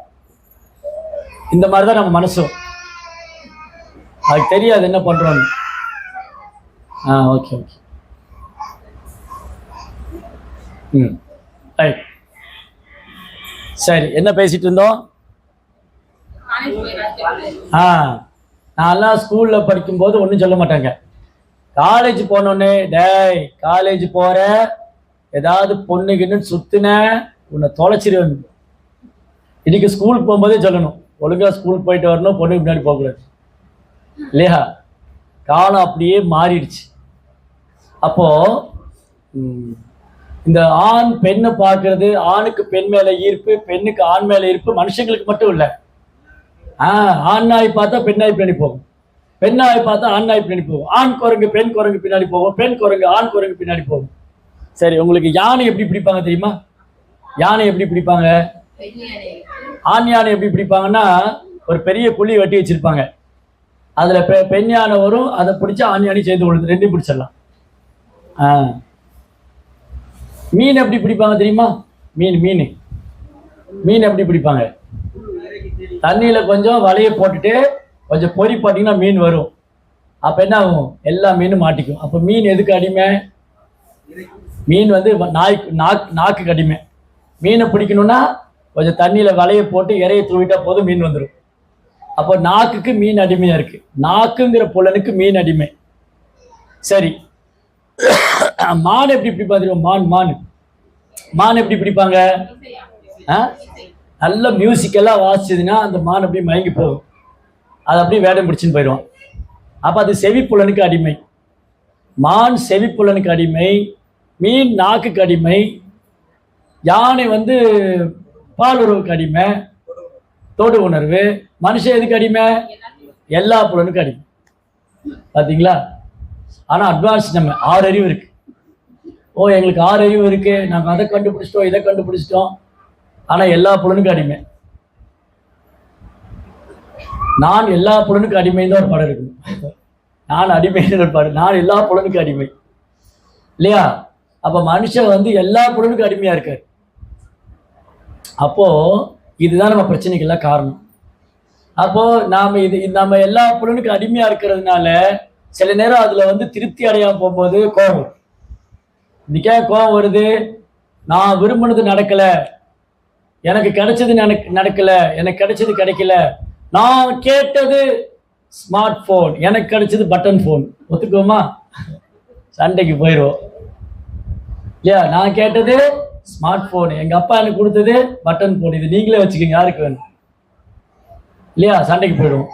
இந்த மாதிரி தான் நம்ம மனசும், அதுக்கு தெரியாது என்ன பண்றோம்னு. Okay okay, right. சரி, என்ன பேசிட்டு இருந்தோம்? நான்லாம் ஸ்கூல்ல படிக்கும்போது ஒன்றும் சொல்ல மாட்டாங்க. காலேஜ் போனோடனே, டேய் காலேஜ் போற, ஏதாவது பொண்ணுக்குன்னு சுத்தின உன்னை தொலைச்சிருவேன். இன்னைக்கு ஸ்கூல் போகும்போதே சொல்லணும், ஒழுங்கா ஸ்கூல் போயிட்டு வரணும், பொண்ணுக்கு பின்னாடி போகக்கூடாது இல்லையா? காலம் அப்படியே மாறிடுச்சு. அப்போ இந்த ஆண் பெண்ணை பார்க்கறது, ஆணுக்கு பெண் மேல ஈர்ப்பு, பெண்ணுக்கு ஆண் மேல ஈர்ப்பு மனுஷங்களுக்கு மட்டும் இல்லை. ஆண் நாய் பார்த்தா பெண் நாய் பின்னாடி போகும், பெண் நாய் பார்த்தா ஆண் நாய் பின்னாடி போகும், ஆண் குரங்கு பெண் குரங்கு பின்னாடி போகும், பெண் குரங்கு ஆண் குரங்கு பின்னாடி போகும். சரி, உங்களுக்கு யானை எப்படி பிடிப்பாங்க தெரியுமா? யானை எப்படி பிடிப்பாங்க? ஆண் யானை எப்படி பிடிப்பாங்கன்னா, ஒரு பெரிய குழி வெட்டி வச்சிருப்பாங்க, அதுல பெண் யானை வரும், அதை பிடிச்சா ஆண் யானை சேர்ந்து விழுது, ரெண்டையும் பிடிச்சிடலாம். மீன் எப்படி பிடிப்பாங்க தெரியுமா? மீன் எப்படி பிடிப்பாங்க? தண்ணியில கொஞ்சம் வலையை போட்டுட்டு கொஞ்சம் பொறி போட்டீங்கன்னா மீன் வரும். அப்ப என்ன ஆகும்? எல்லா மீனும் மாட்டிக்கும். அப்ப மீன் எதுக்கு அடிமை? மீன் வந்து நாக்கு அடிமை. மீனை பிடிக்கணும்னா கொஞ்சம் தண்ணியில வலையை போட்டு இறையை தூவிட்டா போதும், மீன் வந்துடும். அப்போ நாக்குக்கு மீன் அடிமையா இருக்கு, நாக்குங்கிற புலனுக்கு மீன் அடிமை. சரி, மான் எப்படி பிடிப்பா தெரியுமா? மான் எப்படி பிடிப்பாங்க? நல்ல மியூசிக் எல்லாம் வாசிச்சதுன்னா அந்த மான் அப்படியே மயங்கி போகும், அது அப்படியே வேடம் பிடிச்சுன்னு போயிடுவான். அப்ப அது செவிப்புலனுக்கு அடிமை. மான் செவிப்புலனுக்கு அடிமை, மீன் நாக்குக்கு அடிமை, யானை வந்து பால் உறவுக்கு அடிமை, தொடு உணர்வு, மனுஷன் எதுக்கு அடிமை? எல்லா புலனுக்கும் அடிமை. பார்த்தீங்களா? ஆனால் அட்வான்ஸ் நம்ம 6 அறிவு இருக்கு. எங்களுக்கு 6 அறிவு இருக்கு, நாங்கள் அதை கண்டுபிடிச்சிட்டோம், இதை கண்டுபிடிச்சிட்டோம். ஆனால் எல்லா புலனுக்கும் அடிமை. நான் எல்லா புலனுக்கும் அடிமைன்னு ஒரு படம் இருக்கு. நான் அடிமைன்னு ஒரு படம். நான் எல்லா புலனுக்கும் அடிமை இல்லையா? அப்ப மனுஷன் வந்து எல்லா புலனுக்கும் அடிமையா இருக்காரு. அப்போ இதுதான் நம்ம பிரச்சனைக்கெல்லாம் காரணம். அப்போ நாம எல்லா புலனுக்கும் அடிமையா இருக்கிறதுனால சில நேரம் அதுல வந்து திருப்தி அடையாம போகும்போது கோபம். இன்னைக்கே கோபம் வருது, நான் விரும்பினது நடக்கல, எனக்கு கிடைச்சது நடக்கல, எனக்கு கிடைச்சது கிடைக்கல, நான் கேட்டது ஸ்மார்ட் போன், எனக்கு கிடைச்சது பட்டன் போன். ஒத்துக்குவோமா? சண்டைக்கு போயிடுவோம் இல்லையா? நான் கேட்டது ஸ்மார்ட் போன், எங்க அப்பா எனக்கு கொடுத்தது பட்டன் போன், இது நீங்களே வச்சுக்கோங்க, யாருக்கு வேணும் இல்லையா? சண்டைக்கு போயிடுவோம்.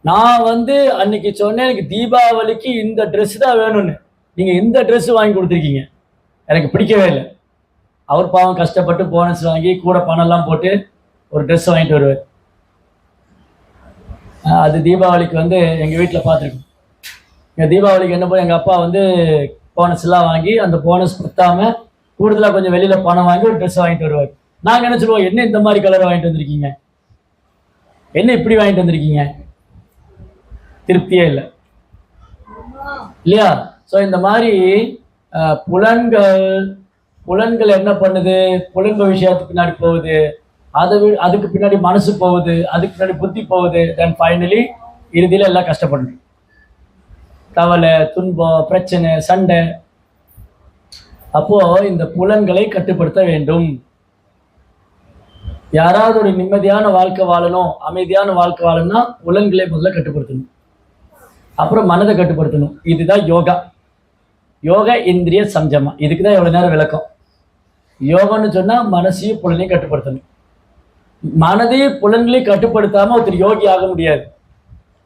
நான் வந்து அன்னைக்கு சொன்னேன் எனக்கு தீபாவளிக்கு இந்த ட்ரெஸ் தான் வேணும்னு, நீங்க இந்த ட்ரெஸ் வாங்கி கொடுத்துருக்கீங்க, எனக்கு பிடிக்கவே இல்லை. அவர் பாவம் கஷ்டப்பட்டு போனஸ் வாங்கி கூட பணம்லாம் போட்டு ஒரு ட்ரெஸ் வாங்கிட்டு வருவார். அது தீபாவளிக்கு வந்து எங்கள் வீட்டில் பார்த்துருக்கோம். எங்கள் தீபாவளிக்கு என்ன போய் எங்கள் அப்பா வந்து போனஸ்லாம் வாங்கி அந்த போனஸ் பத்தாமல் கூடுதலாக கொஞ்சம் வெளியில் பணம் வாங்கி ஒரு ட்ரெஸ் வாங்கிட்டு வருவார். நாங்கள் என்ன சொல்லுவோம், என்ன இந்த மாதிரி கலர் வாங்கிட்டு வந்திருக்கீங்க, என்ன இப்படி வாங்கிட்டு வந்திருக்கீங்க, திருப்தியே இல்லை இல்லையா? ஸோ இந்த மாதிரி புலன்கள் என்ன பண்ணுது, புலன்கள் விஷயத்துக்கு பின்னாடி போகுது, அதுக்கு பின்னாடி மனசு போகுது, அதுக்கு பின்னாடி புத்தி போகுது. தென் ஃபைனலி இறுதியில் எல்லாம் கஷ்டப்படணும். கவலை, துன்பம், பிரச்சனை, சண்டை. அப்போ இந்த புலன்களை கட்டுப்படுத்த வேண்டும். யாராவது ஒரு நிம்மதியான வாழ்க்கை வாழணும், அமைதியான வாழ்க்கை வாழணும்னா புலன்களை முதல்ல கட்டுப்படுத்தணும், அப்புறம் மனதை கட்டுப்படுத்தணும். இதுதான் யோகா. யோக இந்திரிய சம்ஜமா. இதுக்கு தான் எவ்வளவு நேரம் விளக்கம். யோகம்னு சொன்னா மனசையும் புலனையும் கட்டுப்படுத்தணும். மனதையும் புலன்களையும் கட்டுப்படுத்தாம ஒருத்தர் யோகி ஆக முடியாது.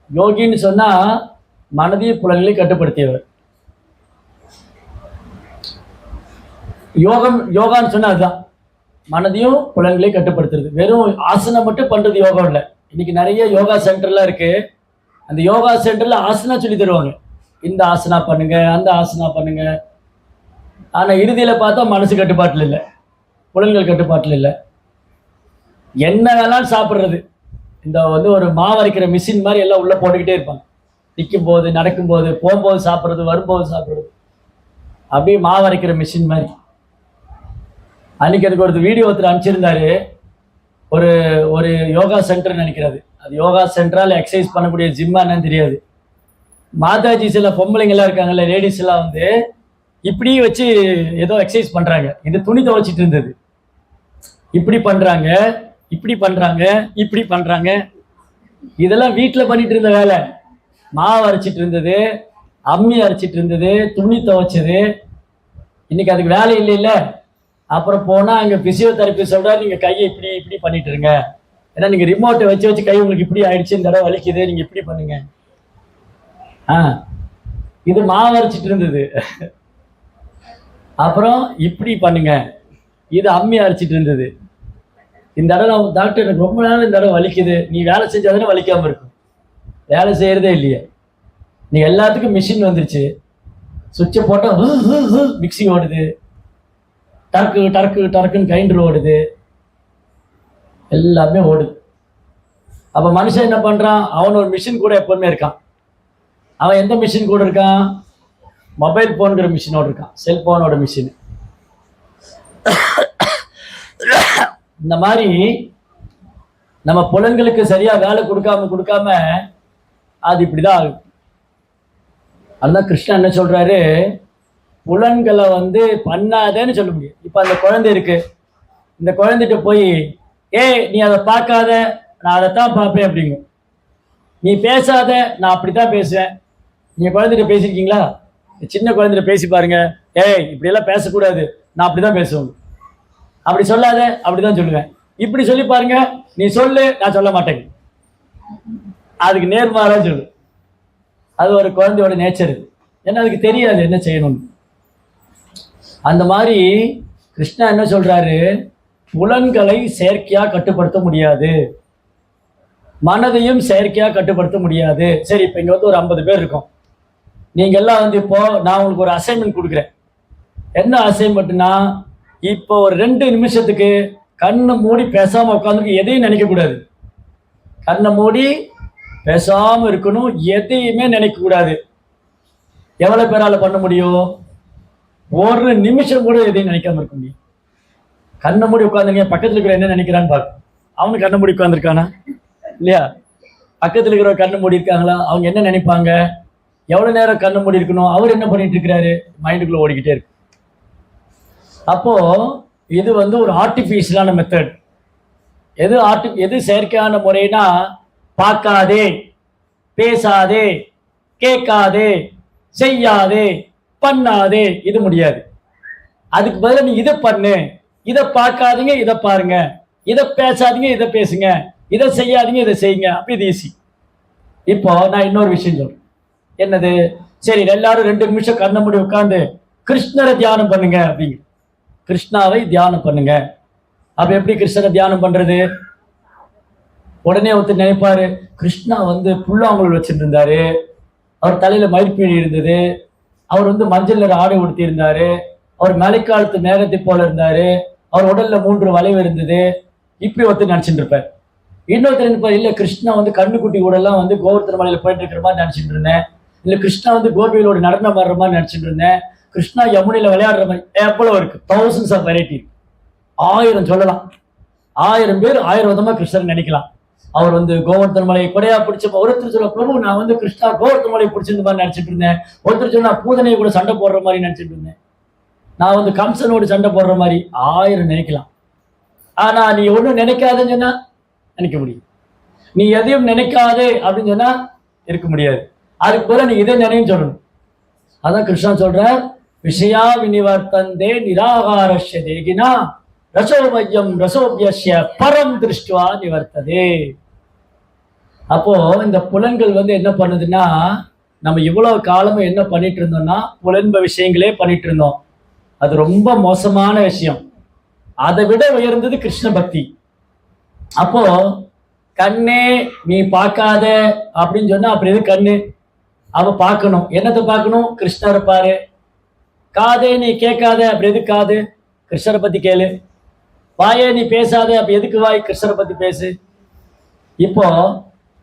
யோகின்னு சொன்னா மனதையும் புலன்களையும் கட்டுப்படுத்தியவர். யோகான்னு சொன்னா அதுதான், மனதையும் புலன்களையும் கட்டுப்படுத்துறது. வெறும் ஆசனம் மட்டும் பண்றது யோகம் இல்லை. இன்னைக்கு நிறைய யோகா சென்டர்லாம் இருக்கு. அந்த யோகா சென்டர்ல ஆசனா சொல்லி தருவாங்க, இந்த ஆசனா பண்ணுங்க, அந்த ஆசனா பண்ணுங்க. ஆனா இறுதியில பார்த்தா மனசு கட்டுப்பாட்டில் இல்லை, புலன்கள் கட்டுப்பாட்டில் இல்லை. என்ன வேணாலும் சாப்பிட்றது. இந்த வந்து ஒரு மாவரைக்கிற மிஷின் மாதிரி எல்லாம் உள்ள போட்டுக்கிட்டே இருப்பாங்க. நிற்கும் போது, நடக்கும்போது, போகும்போது சாப்பிட்றது, வரும்போது சாப்பிட்றது, அப்படியே மாவரைக்கிற மிஷின் மாதிரி. அன்னைக்கு அதுக்கு ஒரு வீடியோ ஒருத்தர் அனுப்பிச்சிருந்தாரு. ஒரு ஒரு யோகா சென்டர் நினைக்கிறது. அது யோகா சென்டரால் எக்ஸசைஸ் பண்ணக்கூடிய ஜிம்மா என்னன்னு தெரியாது. மாதாஜி சில பொம்பளைங்கெல்லாம் இருக்காங்கல்ல, லேடிஸ் எல்லாம் வந்து இப்படி வச்சு ஏதோ எக்ஸசைஸ் பண்றாங்க. இது துணி துவைச்சிட்டு இருந்தது. இப்படி பண்றாங்க, இப்படி பண்றாங்க, இப்படி பண்றாங்க. இதெல்லாம் வீட்டில் பண்ணிட்டு இருந்த வேலை. மாவு அரைச்சிட்டு இருந்தது, அம்மி அரைச்சிட்டு இருந்தது, துணி துவைச்சது. இன்னைக்கு அதுக்கு வேலை இல்லைல்ல. அப்புறம் போனா அங்க பிசியோதெரப்பி சொல்றாரு, நீங்க கையை இப்படி இப்படி பண்ணிட்டு இருங்க, ஏன்னா நீங்க ரிமோட்டை வச்சு வச்சு கை உங்களுக்கு இப்படி ஆயிடுச்சு, இந்த தடவை வலிக்குது, நீங்க இப்படி பண்ணுங்க. இது மாவு அரைச்சிட்டு இருந்தது. அப்புறம் இப்படி பண்ணுங்க, இது அம்மி அரைச்சிட்டு இருந்தது. இந்த தடவை டாக்டர் எனக்கு ரொம்ப நாள் இந்த தடவை வலிக்குது, நீ வேலை செஞ்சாதானே வலிக்காம இருக்கும். வேலை செய்யறதே இல்லையே. நீ எல்லாத்துக்கும் மிஷின் வந்துருச்சு. சுவிட்சை போட்டா மிக்சி ஓடுது, டர்க்கு டர்க்கு டர்க்குன்னு கிரைண்டர் ஓடுது, எல்லாமே ஓடுது. அப்ப மனுஷன் என்ன பண்றான், அவன் ஒரு மிஷின் கூட எப்பவுமே இருக்கான். அவன் எந்த மிஷின் கூட இருக்கான், மொபைல் போன்கிற மிஷினோட இருக்கான், செல்போனோட மிஷின். இந்த மாதிரி நம்ம புலன்களுக்கு சரியா வேலை கொடுக்காம அது இப்படிதான் ஆகுது. அதுதான் கிருஷ்ணன் என்ன சொல்றாரு, புலன்களை வந்து பண்ணாதேன்னு சொல்ல முடியும். இப்ப அந்த குழந்தை இருக்கு, இந்த குழந்தைகிட்ட போய் நீ அதை பார்க்காத, நான் அதைத்தான் பார்ப்பேன் அப்படிங்கும். நீ பேசாத, நான் அப்படித்தான் பேசுவேன். நீங்க குழந்தைகிட்ட பேசியிருக்கீங்களா? சின்ன குழந்தைகிட்ட பேசி பாருங்க, இப்படியெல்லாம் பேசக்கூடாது, நான் அப்படிதான் பேசுவேன். அப்படி சொல்லாத, அப்படிதான் சொல்லுவேன். இப்படி சொல்லி பாருங்க, நீ சொல்லு, நான் சொல்ல மாட்டேன். அதுக்கு நேர்மாறா சொல்லு. அது ஒரு குழந்தையோட நேச்சர். ஏன்னா அதுக்கு தெரியாது என்ன செய்யணும்னு. அந்த மாதிரி கிருஷ்ணா என்ன சொல்றாரு, புலன்களை செயற்கையா கட்டுப்படுத்த முடியாது. மனதையும் செயற்கையா கட்டுப்படுத்த முடியாது. சரி, இப்ப இங்க வந்து ஒரு 50 பேர் இருக்கோம். நீங்க எல்லாம் வந்து இப்போ நான் உங்களுக்கு ஒரு அசைன்மெண்ட் கொடுக்குறேன். என்ன அசைன்மெண்ட்னா, இப்போ ஒரு 2 நிமிஷத்துக்கு கண்ணை மூடி பேசாம உட்காந்து எதையும் நினைக்க கூடாது. கண்ணை மூடி பேசாம இருக்கணும், எதையுமே நினைக்க கூடாது. எவ்வளவு பேரால பண்ண முடியும்? ஒரு நிமிஷம் கூட எதையும் நினைக்காம இருக்க முடியும். கண்ணை மூடி உட்காந்துங்க, பக்கத்துல இருக்கிற என்ன நினைக்கிறான்னு பார்க்க. அவனு கண்ணை மூடி உட்காந்துருக்கானா இல்லையா? பக்கத்துல இருக்கிற கண்ணு மூடி இருக்காங்களா? அவங்க என்ன நினைப்பாங்க? எவ்வளவு நேரம் கண்ணு மூடி இருக்கணும்? அவர் என்ன பண்ணிட்டு இருக்கிறாரு? மைண்டுக்குள்ள ஓடிக்கிட்டே இருக்கு. அப்போ இது வந்து ஒரு ஆர்டிபிஷியலான மெத்தட். எது செயற்கையான முறைனா, பார்க்காதே, பேசாதே, கேட்காதே, செய்யாதே, பண்ணாதே, இது முடியாது. அதுக்கு பதிலாக நீ இதை பண்ணு, இதை பார்க்காதீங்க, இதை பாருங்க, இதை பேசாதீங்க, இதை பேசுங்க, இதை செய்யாதீங்க, இதை செய்யுங்க. அப்படி இது ஈஸி. இப்போ நான் இன்னொரு விஷயம் சொல்றேன். என்னது? சரி, எல்லாரும் 2 நிமிஷம் கண்ண மூடி உட்காந்து கிருஷ்ணரை தியானம் பண்ணுங்க அப்படிங்க. கிருஷ்ணாவை தியானம் பண்ணுங்க. அப்ப எப்படி கிருஷ்ணரை தியானம் பண்றது? உடனே ஒருத்தர் நினைப்பாரு, கிருஷ்ணா வந்து புல்லாங்குழல் வச்சுட்டு இருந்தாரு, அவர் தலையில மயிர்பீழி இருந்தது, அவர் வந்து மஞ்சள் நிற ஆடை உடுத்தி இருந்தாரு, அவர் மழைக்காலத்து மேகத்தை போல இருந்தாரு, அவர் உடல்ல 3 வளைவு இருந்தது. இப்படி ஒருத்தர் நினைச்சிட்டு இருப்பார். இன்னொருத்தர் நினைப்பார், இல்ல கிருஷ்ணா வந்து கண்ணுக்குட்டி கூட எல்லாம் வந்து கோவர்த்தன மலையில போயிட்டு இருக்கிற மாதிரி நினைச்சிட்டு இருந்தேன், இல்ல கிருஷ்ணா வந்து கோபிகளோட நடனம் வர்ற மாதிரி நினைச்சிட்டு இருந்தேன், கிருஷ்ணா யமுனையில விளையாடுற மாதிரி. எவ்வளவு இருக்கு, தௌசண்ட்ஸ் ஆஃப் வெரைட்டி. 1000 சொல்லலாம். 1000 பேர் 1000 விதமா கிருஷ்ணர் நினைக்கலாம். அவர் வந்து கோவர்த்தன மலையை கொடையா பிடிச்ச ஒருத்தர் சொல்ல, பிரபு நான் வந்து கிருஷ்ணா கோவர்த்தன மலையை பிடிச்சிருந்த மாதிரி நினைச்சிட்டு இருந்தேன். ஒருத்தர் சொன்னா பூதனையை கூட சண்டை போடுற மாதிரி நினைச்சிட்டு இருந்தேன். நான் வந்து கம்சனோடு சண்டை போடுற மாதிரி. 1000 நினைக்கலாம். ஆனா நீ ஒண்ணும் நினைக்காதுன்னு சொன்னா நினைக்க முடியும். நீ எதையும் நினைக்காதே அப்படின்னு சொன்னா இருக்க முடியாது. அதுக்கு பிறகு நீ இதை நினைன்னு சொல்லணும். அதான் கிருஷ்ணா சொல்ற, விஷயா வினிவர்த்தந்தே நிராகாரஸ்ய தேகினா ரசோபயம் ரசோபியஸ்ய பரம் திருஷ்டுவா நிவர்த்ததே. அப்போ இந்த புலன்கள் வந்து என்ன பண்ணுதுன்னா, நம்ம இவ்வளவு காலமும் என்ன பண்ணிட்டு இருந்தோம்னா புலன்ப விஷயங்களே பண்ணிட்டு இருந்தோம். அது ரொம்ப மோசமான விஷயம். அதை விட உயர்ந்தது கிருஷ்ண பக்தி. அப்போ கண்ணே நீ பார்க்காத அப்படின்னு சொன்னா, அப்படி எது கண்ணு? அவ பார்க்கணும். என்னத்தை பார்க்கணும்? கிருஷ்ணரை பாரு. காதே நீ கேட்காத, அப்படி எது காது? கிருஷ்ணரை பத்தி கேளு. வாயே நீ பேசாத, அப்ப எதுக்கு வாய்? கிருஷ்ணரை பத்தி பேசு. இப்போ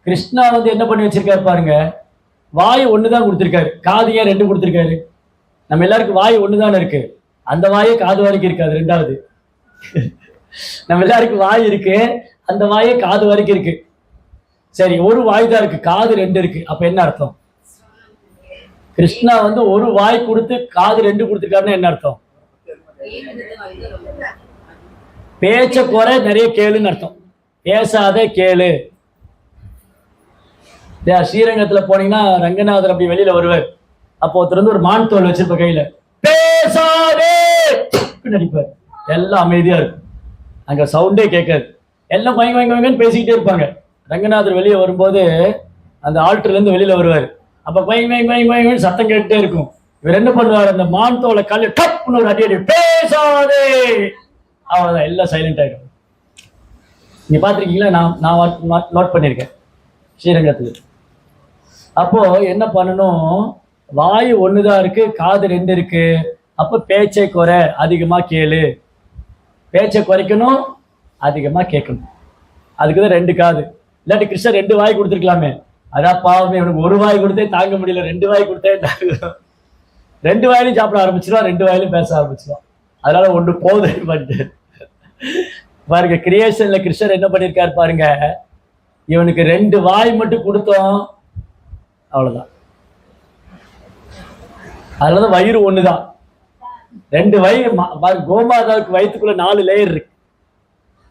கிருஷ்ணா வந்து என்ன பண்ணி வச்சிருக்காரு பாருங்க, வாய் ஒண்ணுதான் கொடுத்திருக்காரு, காது ஏன் 2 கொடுத்திருக்காரு? நம்ம எல்லாருக்கும் வாய் ஒண்ணுதானே இருக்கு, அந்த வாயே காது வரைக்கும் இருக்காது. 2வது நம்ம எல்லாருக்கும் வாய் இருக்கு, அந்த வாயே காது வரைக்கும் இருக்கு. சரி, ஒரு வாய் தான் இருக்கு, காது 2 இருக்கு. அப்ப என்ன அர்த்தம்? கிருஷ்ணா வந்து ஒரு வாய் கொடுத்து காது 2 கொடுத்துருக்காருன்னா என்ன அர்த்தம்? பேச்ச குறை, நிறைய கேளுன்னு அர்த்தம். பேசாத, கேளு. ஸ்ரீரங்கத்துல போனீங்கன்னா ரங்கநாதர் அப்படி வெளியில வருவார். அப்போ ஒருத்தர் வந்து ஒரு மான் தோல் வச்சிருப்ப கையில, பேசாதே நடிப்பார். எல்லாம் அமைதியா இருக்கும், அங்க சவுண்டே கேட்காது. எல்லாம் வாங்கி வாங்கி வாங்கன்னு பேசிக்கிட்டே இருப்பாங்க. ரங்கநாதர் வெளியே வரும்போது அந்த ஆல்டர்ல இருந்து வெளியில வருவார். அப்ப வாங்கி வாங்கி வாங்கி வாங்கி சத்தம் கேட்டுட்டே இருக்கும். இவர் என்ன பண்ணுவார், அந்த மான் தோலை கல்லு டப்னு ஒரு அடி, பேசாதே. அவ்வளவுதான், எல்லாம் சைலண்ட் ஆயிடும். நீங்க பாத்திருக்கீங்களா? நான் நோட் பண்ணிருக்கேன் ஸ்ரீரங்கத்துல. அப்போ என்ன பண்ணணும், வாய் ஒண்ணுதான் இருக்கு, காது 2 இருக்கு. அப்ப பேச்சை குறை, அதிகமா கேளு. பேச்சை குறைக்கணும், அதிகமா கேட்கணும். அதுக்குதான் 2 காது. இல்லாட்டி கிருஷ்ணர் 2 வாய் கொடுத்துருக்கலாமே. அதான் பாவமே, இவனுக்கு ஒரு வாய் கொடுத்தே தாங்க முடியல, 2 வாய் கொடுத்தே 2 வாயிலும் சாப்பிட ஆரம்பிச்சிருவான், 2 வாயிலும் பேச ஆரம்பிச்சிருவான். அதனால ஒன்று போது பண்ணிட்டு பாருங்க, கிரியேஷன்ல கிருஷ்ணர் என்ன பண்ணிருக்காரு பாருங்க. இவனுக்கு 2 வாய் மட்டும் கொடுத்தோம், அவ்வளவுதான். அதனாலதான் வயிறு ஒண்ணுதான். 2 வயிறு. கோமாதாவுக்கு வயிற்றுக்குள்ள 4 லேயர் இருக்கு.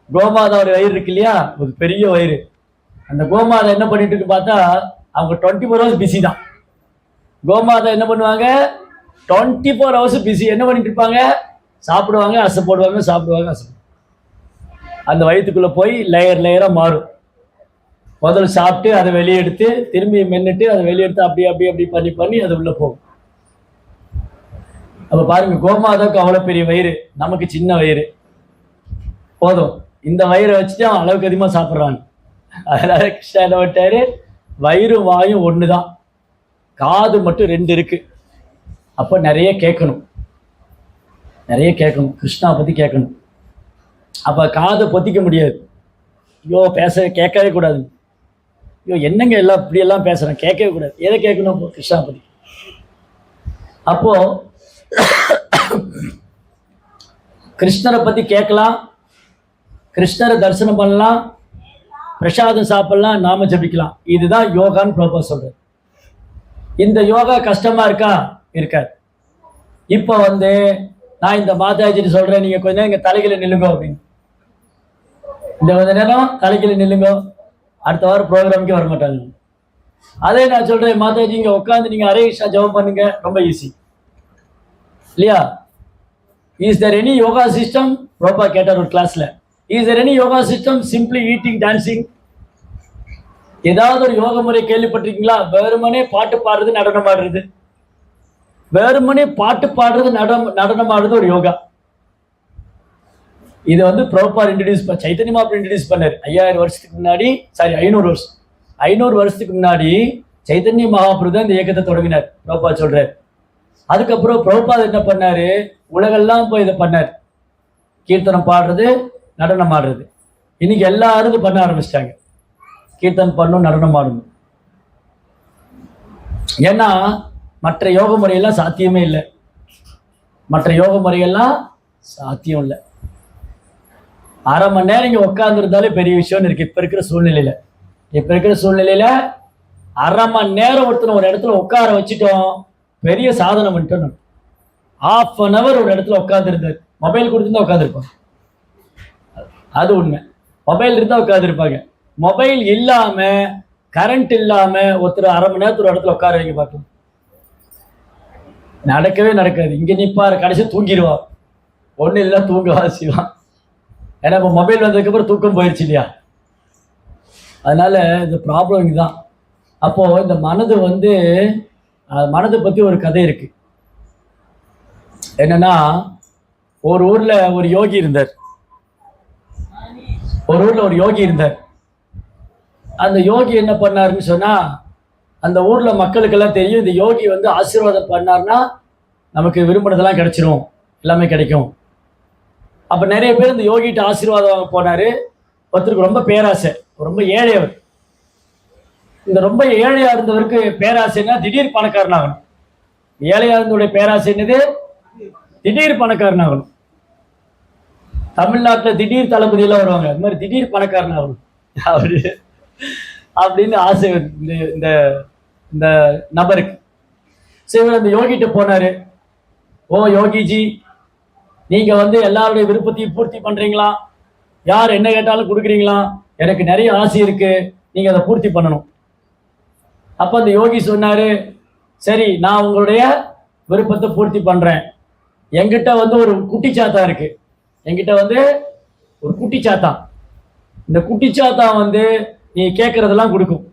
கோமாதாவோட வயிறு இருக்கு இல்லையா, ஒரு பெரிய வயிறு. அந்த கோமாதா என்ன பண்ணிட்டு இருக்கு பார்த்தா, அவங்க 24 hours பிஸி தான். கோமாதா என்ன பண்ணுவாங்க, 24 hours பிஸி. என்ன பண்ணிட்டு இருப்பாங்க? சாப்பிடுவாங்க, அசை போடுவாங்க, சாப்பிடுவாங்க, அசை. அந்த வயிற்றுக்குள்ள போய் லேயர் லேயரா மாறும். முதல்ல சாப்பிட்டு அதை வெளியே எடுத்து, திரும்பி மென்னுட்டு அதை வெளியே எடுத்து, அப்படி அப்படி அப்படி பண்ணி பண்ணி அது உள்ள போகும். அப்ப பாருங்க, கோமாதாவுக்கு அவ்வளவு பெரிய வயிறு, நமக்கு சின்ன வயிறு. போதும், இந்த வயிறை வச்சுட்டு அவன் அளவுக்கு அதிகமா சாப்பிட்றான். அதனால கிருஷ்ணா என்ன பண்ணிட்டாரு, வயிறும் வாயும் ஒன்று தான், காது மட்டும் 2 இருக்கு. அப்போ நிறைய கேட்கணும், நிறைய கேட்கணும், கிருஷ்ணா பற்றி கேட்கணும். அப்போ காதை பொத்திக்க முடியாது. ஐயோ கேட்கவே கூடாது. ஐயோ என்னங்க எல்லாம் இப்படியெல்லாம் பேசுகிறேன், கேட்கவே கூடாது. எதை கேட்கணும்? கிருஷ்ணா பற்றி. அப்போ கிருஷ்ணரை பற்றி கேட்கலாம், கிருஷ்ணரை தரிசனம் பண்ணலாம், பிரசாதம் சாப்பிடலாம், நாம ஜபிக்கலாம். இதுதான் யோகான்னு ப்ரோபோஸ் சொல்றாரு. இந்த யோகா கஷ்டமா இருக்கா? இருக்காது. இப்போ நான் இந்த மாதாஜிட்டு சொல்றேன், நீங்க கொஞ்ச நேரம் இங்க தலைகளை நில்லுங்க அப்படின்னு. இந்த கொஞ்ச நேரம் தலைகளை நில்லுங்க, அடுத்த வாரம் ப்ரோக்ராமுக்கே வரமாட்டாங்க. அதே நான் சொல்றேன், மாதாஜி இங்க உட்காந்து நீங்க ஹரே கிருஷ்ணா ஜபம் பண்ணுங்க, ரொம்ப ஈஸி இல்லையா? Is there any yoga system? ப்ரோபா கேட்டார் ஒரு கிளாஸ்ல. Is there any yoga system simply eating dancing? ஏதாவது ஒரு யோக முறை கேள்விப்பட்டிருக்கீங்களா? வெறுமனே பாட்டு பாடுறது, நடனம் ஆடுறது. வெறுமனே பாட்டு பாடுறது, நடனம் ஆடுறது ஒரு யோகா. இது ப்ரோபார் இன்ட்ரடியூஸ் சைத்தன்ய மகாபிரபு இன்ட்ரடியூஸ் பண்ணார் 5000 வருஷத்துக்கு முன்னாடி. சாரி 500 வருஷத்துக்கு முன்னாடி சைத்தன்ய மகாபிரபு தான் இந்த இயக்கத்தை தொடங்கினார். ப்ரோபா சொல்றாரு. அதுக்கப்புறம் ப்ரோபாத் என்ன பண்ணாரு, உலகெல்லாம் போய் இதை பண்ணார். கீர்த்தனம் பாடுறது, நடனம் ஆடுறது. இன்னைக்கு எல்லாரும் இது பண்ண ஆரம்பிச்சிட்டாங்க. கீர்த்தனம் பண்ணணும், நடனம் ஆடணும். ஏன்னா மற்ற யோக முறையெல்லாம் சாத்தியமே இல்லை. மற்ற யோக முறையெல்லாம் சாத்தியம் இல்லை. அரை மணி நேரம் இங்கே உட்காந்துருந்தாலே பெரிய விஷயம்னு இருக்கு. இப்போ இருக்கிற சூழ்நிலையில அரை மணி நேரம் ஒருத்தர் ஒரு இடத்துல உட்கார வச்சுட்டோம், பெரிய சாதனை பண்ணிட்டோம். 1/2 hour ஒரு இடத்துல உட்காந்துருந்தார். மொபைல் கொடுத்துருந்தா உட்காந்துருப்பாங்க, அது உண்மை. மொபைல் இருந்தால் உட்காந்துருப்பாங்க. மொபைல் இல்லாம, கரண்ட் இல்லாம ஒருத்தர் அரை மணி நேரத்துல ஒரு இடத்துல உட்கார வைக்க பார்க்கலாம், நடக்கவே நடக்காது. இங்க நிப்பாரு, கடைசி தூங்கிடுவா. ஒண்ணு இல்லை, தூங்க வாசிவான். ஏன்னா இப்போ மொபைல் வந்ததுக்கு அப்புறம் தூக்கம் போயிடுச்சு இல்லையா? அதனால இந்த ப்ராப்ளம் இங்கதான். அப்போ இந்த மனதை பத்தி ஒரு கதை இருக்கு. என்னன்னா, ஒரு ஊர்ல ஒரு யோகி இருந்தார். அந்த யோகி என்ன பண்ணாருன்னு சொன்னா, அந்த ஊர்ல மக்களுக்கெல்லாம் தெரியும், இந்த யோகி ஆசீர்வாதம் பண்ணார்னா நமக்கு விரும்பினதெல்லாம் கிடைச்சிரும், எல்லாமே கிடைக்கும். அப்ப நிறைய பேர் இந்த யோகிட்ட ஆசீர்வாதம் வாங்க போனாரு. ஒருத்தருக்கு ரொம்ப பேராசை, ரொம்ப ஏழையவர். இந்த ரொம்ப ஏழையா இருந்தவருக்கு பேராசைன்னா திடீர் பணக்காரனாகணும். ஏழையா இருந்தவருடைய பேராசை என்னது? திடீர் பணக்காரனாகணும். தமிழ்நாட்டுல திடீர் தளபதி எல்லாம் வருவாங்க, அது மாதிரி திடீர் பணக்காரனாகணும் அப்படின்னு ஆசை இந்த நபருக்கு. சரி, அந்த யோகிட்ட போனாரு. ஓ யோகிஜி, நீங்க எல்லாருடைய விருப்பத்தையும் பூர்த்தி பண்றீங்களா? யார் என்ன கேட்டாலும் கொடுக்குறீங்களா? எனக்கு நிறைய ஆசை இருக்கு, நீங்க அதை பூர்த்தி பண்ணணும். அப்ப அந்த யோகி சொன்னாரு, சரி நான் உங்களுடைய விருப்பத்தை பூர்த்தி பண்றேன். என்கிட்ட ஒரு குட்டிச்சாத்தா இருக்கு. என்கிட்ட ஒரு குட்டிச்சாத்தா. இந்த குட்டிச்சாத்தா நீ கேட்கறதெல்லாம் கொடுக்கும்.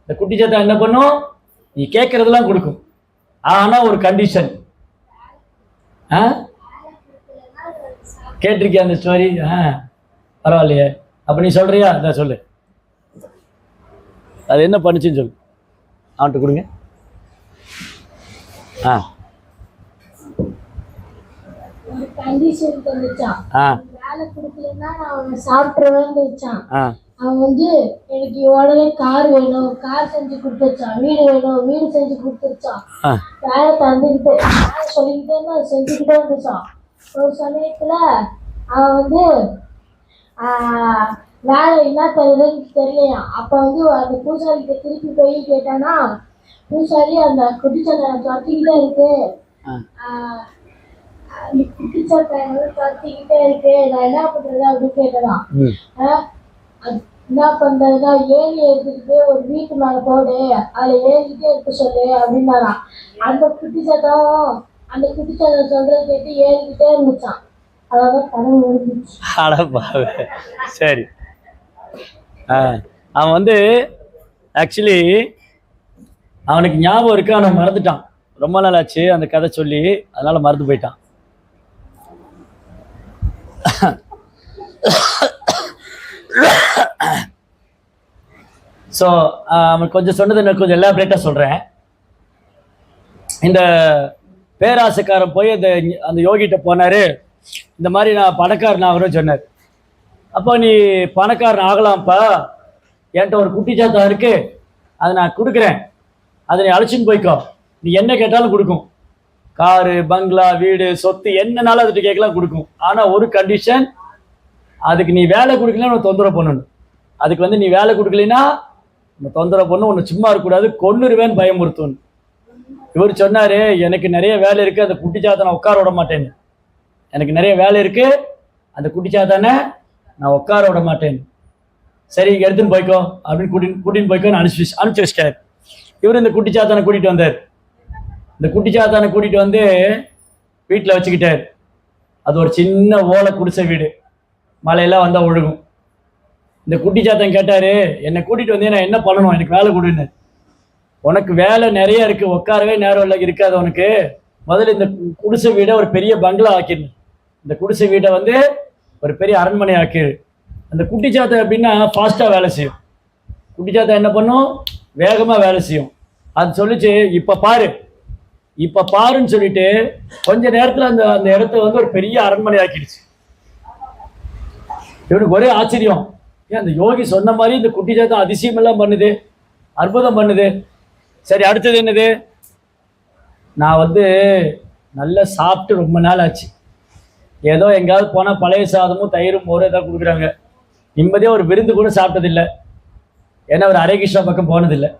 இந்த குட்டிச்சாத்தா என்ன பண்ணும்? நீ கேட்கறதெல்லாம் கொடுக்கும். ஆனா ஒரு கண்டிஷன். கேட்டிருக்கியா அந்த ஸ்டோரி? பரவாயில்லையே. அப்ப நீ சொல்றியா? அதான் சொல்லு. அது என்ன பண்ணுச்சுன்னு சொல்லு, அவன்கிட்ட கொடுங்க. எனக்கு உடனே கார் வேணும், கார் செஞ்சு கொடுத்துருச்சான். வீடு வேணும், வீடு செஞ்சு கொடுத்துருச்சான். வேலை தந்துக்கிட்டு சொல்லிக்கிட்டே செஞ்சுக்கிட்டே இருந்துச்சான். ஒரு சமயத்துல அவன் வேலை என்ன தருதுன்னு தெரியலையா. அப்ப அந்த பூசாரிகிட்ட திருப்பி போய் கேட்டானா, பூசாரி அந்த குட்டிச்சாட்டை துரத்திக்கிட்டே இருக்கு, குட்டிச்சாட்டை துரத்திக்கிட்டே இருக்கு, நான் என்ன பண்றது அப்படின்னு கேட்டதான். என்ன பண்றதுன்னா, ஏறி எடுத்துக்கிட்டு ஒரு வீட்டு மேல போடு, அதுல ஏறிக்கிட்டே இருக்க சொல்லு அப்படின்னாராம். அந்த குட்டிச்சாட்டை சொல்றது கேட்டு ஏறிக்கிட்டே இருந்துச்சான். அதான் கனவு இருந்துச்சு. சரி, அவன் ஆக்சுவலி அவனுக்கு ஞாபகம் இருக்கு, அவனை மறந்துட்டான். ரொம்ப நாள் ஆச்சு அந்த கதை சொல்லி, அதனால மறந்து போயிட்டான். ஸோ கொஞ்சம் சொன்னது நான் கொஞ்சம் எலாபரேட்டாக சொல்கிறேன். இந்த பேராசைக்காரன் போய் அந்த யோகிட்ட போனார். இந்த மாதிரி நான் பணக்காரன் ஆகிறேன்னு சொன்னார். அப்போ நீ பணக்காரன் ஆகலாம்ப்பா, என்கிட்ட ஒரு குட்டி சாத்தா இருக்கு, அதை நான் கொடுக்குறேன், அதை நீ அழைச்சின்னு போய்க்கோ, நீ என்ன கேட்டாலும் கொடுக்கும். காரு, பங்களா, வீடு, சொத்து என்னன்னாலும் அதுட்டு கேட்கலாம் கொடுக்கும். ஆனால் ஒரு கண்டிஷன், அதுக்கு நீ வேலை கொடுக்கலன்னு உன்னை தொந்தரவு பண்ணணும். அதுக்கு நீ வேலை கொடுக்கலன்னா உன்னை தொந்தரவு பண்ணணும், உன்னை சும்மா இருக்கக்கூடாது, கொன்னுருவேன்னு பயமுறுத்தணும். இவர் சொன்னார், எனக்கு நிறைய வேலை இருக்குது, அந்த குட்டி சாத்தானை உட்கார விட மாட்டேன்னு. எனக்கு நிறைய வேலை இருக்குது, அந்த குட்டி சாத்தானை நான் உட்கார விட மாட்டேன்னு. சரி எடுத்துன்னு போய்க்கோ அப்படின்னு கூட்டின்னு போய்க்கோன்னு அனுப்பிச்சு வச்சிட்டார். இவர் இந்த குட்டி சாத்தானை கூட்டிகிட்டு வந்தார். இந்த குட்டி சாத்தானை கூட்டிகிட்டு வந்து வீட்டில் வச்சுக்கிட்டார். அது ஒரு சின்ன ஓலை குடிசை வீடு, மழையெல்லாம் வந்தால் ஒழுகும். இந்த குட்டி சாத்தன் கேட்டார், என்னை கூட்டிகிட்டு வந்தே நான் என்ன பண்ணணும், எனக்கு வேலை கொடுன்னு. உனக்கு வேலை நிறைய இருக்குது, உட்காரவே நேரம் இல்லை இருக்காது உனக்கு. முதல்ல இந்த குடிசை வீடை ஒரு பெரிய பங்களா ஆக்கிடணும். இந்த குடிசை வீட்டை ஒரு பெரிய அரண்மனை ஆக்கிடு. அந்த குட்டி சாத்தை எப்படின்னா ஃபாஸ்ட்டாக வேலை செய்யும். குட்டி சாத்தை என்ன பண்ணும், வேகமாக வேலை செய்யும். அது சொல்லிச்சு, இப்போ பாருன்னு சொல்லிட்டு கொஞ்ச நேரத்தில் அந்த இடத்த ஒரு பெரிய அரண்மனை ஆக்கிடுச்சு. இவனுக்கு ஒரே ஆச்சரியம், ஏன் அந்த யோகி சொன்ன மாதிரி இந்த குட்டி சாத்தம் அதிசயமெல்லாம் பண்ணுது, அற்புதம் பண்ணுது. சரி அடுத்தது என்னது, நான் நல்லா சாப்பிட்டு ரொம்ப நாள் ஆச்சு, ஏதோ எங்கேயாவது போனால் பழைய சாதமும் தயிரும் மோரும் ஏதாவது கொடுக்குறாங்க, நிம்மதியாக ஒரு விருந்து கூட சாப்பிட்டதில்லை. ஏன்னா ஒரு ஹரே கிருஷ்ணா பக்கம் போனதில்லை,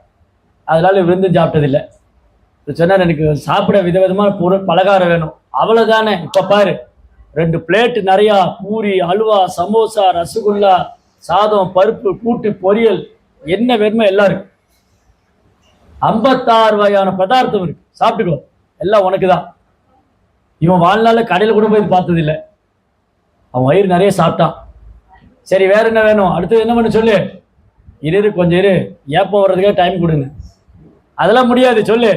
அதனால விருந்து சாப்பிட்டதில்லை. சொன்னார், எனக்கு சாப்பிட விதவிதமான பொருள் பலகாரம் வேணும். அவ்வளோதானே, இப்போ பாரு 2 பிளேட்டு நிறையா பூரி, அல்வா, சமோசா, ரசகுல்லா, சாதம், பருப்பு, கூட்டு, பொரியல், என்ன வேணுமோ எல்லாம் இருக்கு. 56 வகையான பதார்த்தம் இருக்கு, சாப்பிட்டுக்கோ, எல்லாம் உனக்கு தான். இவன் வாழ்நாள் கடையில் கூட போய் பார்த்ததில்லை. அவன் வயிறு நிறைய சாப்பிட்டான். சரி வேற என்ன வேணும், அடுத்தது என்ன பண்ண சொல்லு. கொஞ்சம் ஏப்பம் வர்றதுக்காக டைம் கொடுங்க. அதெல்லாம் முடியாது, சொல்லு.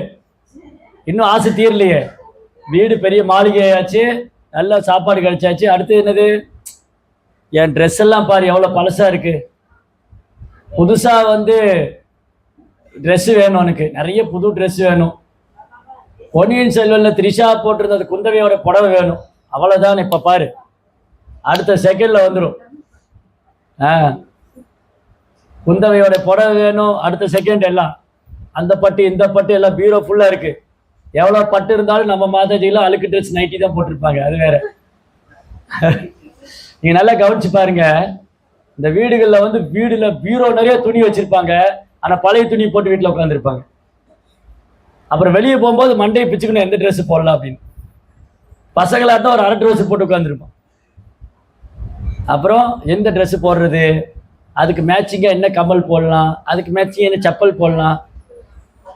இன்னும் ஆசை தீரலையே, வீடு பெரிய மாளிகை ஆச்சு, நல்ல சாப்பாடு கிடைச்சாச்சு, அடுத்து என்னது, என் ட்ரெஸ் எல்லாம் பாரு எவ்வளோ பழசா இருக்கு, புதுசாக ட்ரெஸ்ஸு வேணும், எனக்கு நிறைய புது ட்ரெஸ் வேணும். பொன்னியின் செல்வனில் த்ரிஷா போட்டிருந்த அந்த குந்தவையோட புடவை வேணும். அவ்வளோதான், இப்போ பாரு அடுத்த செகண்டில் வந்துடும். குந்தவையோட புடவை வேணும், அடுத்த செகண்ட் எல்லாம் அந்த பட்டு இந்த பட்டு எல்லாம் பீரோ ஃபுல்லாக இருக்குது. எவ்வளோ பட்டு இருந்தாலும் நம்ம மாதாஜிலாம் அழுக்கு ட்ரெஸ் நைட்டி தான் போட்டிருப்பாங்க, அது வேற. நீங்கள் நல்லா கவனிச்சு பாருங்க, இந்த வீடுகளில் வீடுல பீரோ நிறைய துணி வச்சிருப்பாங்க, ஆனால் பழைய துணி போட்டு வீட்டில் உட்காந்துருப்பாங்க. அப்புறம் வெளியே போகும்போது மண்டையை பிச்சுக்கணும் எந்த ட்ரெஸ் போடலாம் அப்படின்னு. பசங்களாக இருந்தால் ஒரு அரை ட்ரெஸ் போட்டு உட்காந்துருப்பான். அப்புறம் எந்த ட்ரெஸ் போடுறது, அதுக்கு மேட்சிங்காக என்ன கம்மல் போடலாம், அதுக்கு மேட்சிங்காக என்ன செப்பல் போடலாம்.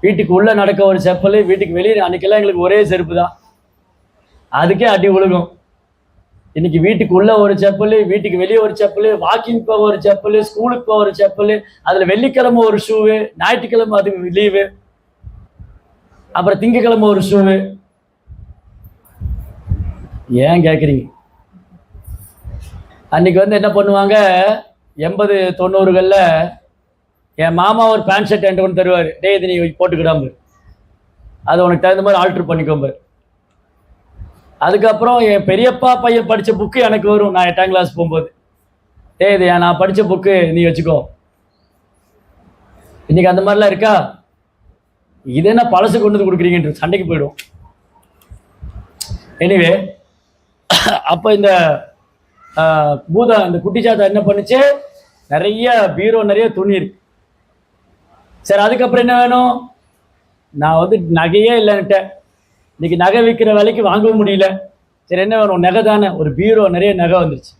வீட்டுக்கு உள்ளே நடக்க ஒரு செப்பல், வீட்டுக்கு வெளியே அன்றைக்கெல்லாம் எங்களுக்கு ஒரே செருப்பு தான், அதுக்கே அடி உழுகும். இன்னைக்கு வீட்டுக்கு உள்ள ஒரு செப்பல், வீட்டுக்கு வெளியே ஒரு செப்பல், வாக்கிங் போக ஒரு செப்பல், ஸ்கூலுக்கு போக ஒரு செப்பல், அதில் வெள்ளிக்கிழமை ஒரு ஷூவு, ஞாயிற்றுக்கிழமை அது லீவு, அப்புறம் திங்கக்கிழமை ஒரு ஷூவு. ஏன் கேட்குறீங்க? அன்னைக்கு என்ன பண்ணுவாங்க, 80-90களில் என் மாமா ஒரு பேண்ட் ஷர்ட் என்கிட்ட கொண்டு தருவார். டே இது நீ போட்டுக்கிடாம, அதை உனக்கு தகுந்த மாதிரி ஆல்ட்ரு பண்ணிக்கோம்ப. அதுக்கப்புறம் என் பெரியப்பா பையன் படித்த புக்கு எனக்கு வரும், நான் 8ஆம் கிளாஸ் போகும்போது. டே இது நான் படித்த புக்கு நீ வச்சுக்கோ. இன்னைக்கு அந்த மாதிரிலாம் இருக்கா? இது என்ன பழசு கொண்டு வந்து கொடுக்குறீங்கன்ற சண்டைக்கு போயிடும். எனிவே, அப்போ இந்த இந்த குட்டி சாத்தா என்ன பண்ணுச்சு, நிறைய பீரோ நிறைய துணி இருக்கு. சரி அதுக்கப்புறம் என்ன வேணும், நான் நகையே இல்லைன்னுட்டேன். இன்னைக்கு நகை விற்கிற விலைக்கு வாங்கவும் முடியல. சரி என்ன வேணும், நகை தானே. ஒரு பீரோ நிறைய நகை வந்துருச்சு,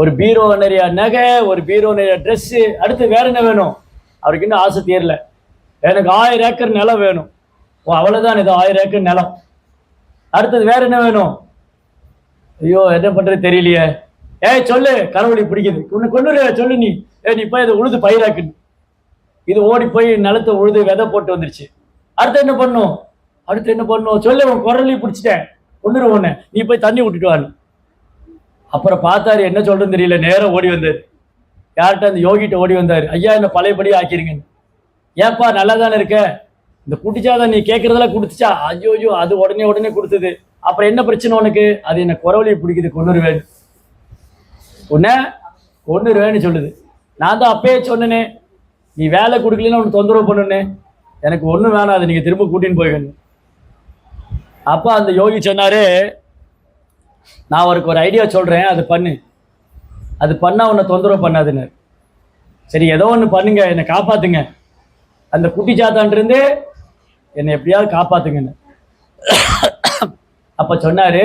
ஒரு பீரோ நிறைய நகை, ஒரு பீரோ நிறைய ட்ரெஸ்ஸு. அடுத்து வேற என்ன வேணும், அவருக்கு இன்னும் ஆசை தீரல. எனக்கு 1000 ஏக்கர் நிலம் வேணும். ஓ அவ்வளோதான், இது 1000 ஏக்கர் நிலம். அடுத்தது வேற என்ன வேணும், ஐயோ என்ன பண்ணுறது தெரியலையே. சொல்லு, கடவுளை பிடிக்குது, உன்னை கொண்டு சொல்லு நீ. நீ போய் இதை உழுது பயிராக்குன்னு. இது ஓடி போய் நிலத்தை உழுது விதை போட்டு வந்துருச்சு. அடுத்து என்ன பண்ணும், சொல்லு, உன் குரலி பிடிச்சிட்டேன், கொண்டுரு ஒன்று, நீ போய் தண்ணி விட்டுட்டு வான்னு. அப்புறம் பார்த்தாரு, என்ன சொல்றதுன்னு தெரியல, நேரம் ஓடி வந்தார். யார்கிட்ட அந்த யோகிட்ட ஓடி வந்தார், ஐயா என்ன பழையபடி ஆக்கிருங்கன்னு. ஏப்பா நல்லா தானே இருக்க, இந்த குட்டிச்சாதான் நீ கேட்கறதெல்லாம் கொடுத்துச்சா? ஐயோ அது உடனே கொடுத்தது. அப்புறம் என்ன பிரச்சனை உனக்கு? அது என்ன குறவழியை பிடிக்குது, கொன்னுருவேன், உன்னை கொன்னுருவேன்னு சொல்லுது. நான் தான் அப்பயே சொன்னேனே, நீ வேலை கொடுக்கலன்னு உனக்கு தொந்தரவு பண்ணுனே, எனக்கு ஒன்றும் வேணாம், அதை நீங்கள் திரும்ப கூட்டின்னு போய்க்கணும். அப்போ அந்த யோகி சொன்னார், நான் அவருக்கு ஒரு ஐடியா சொல்கிறேன், அது பண்ணு, அது பண்ணால் உன்னை தொந்தரவு பண்ணாதுன்னு. சரி ஏதோ ஒன்று பண்ணுங்க, என்னை காப்பாற்றுங்க, அந்த குட்டிச்சாத்தான்ட்டு என்னை எப்படியாவது காப்பாற்றுங்கன்னு. அப்போ சொன்னார்,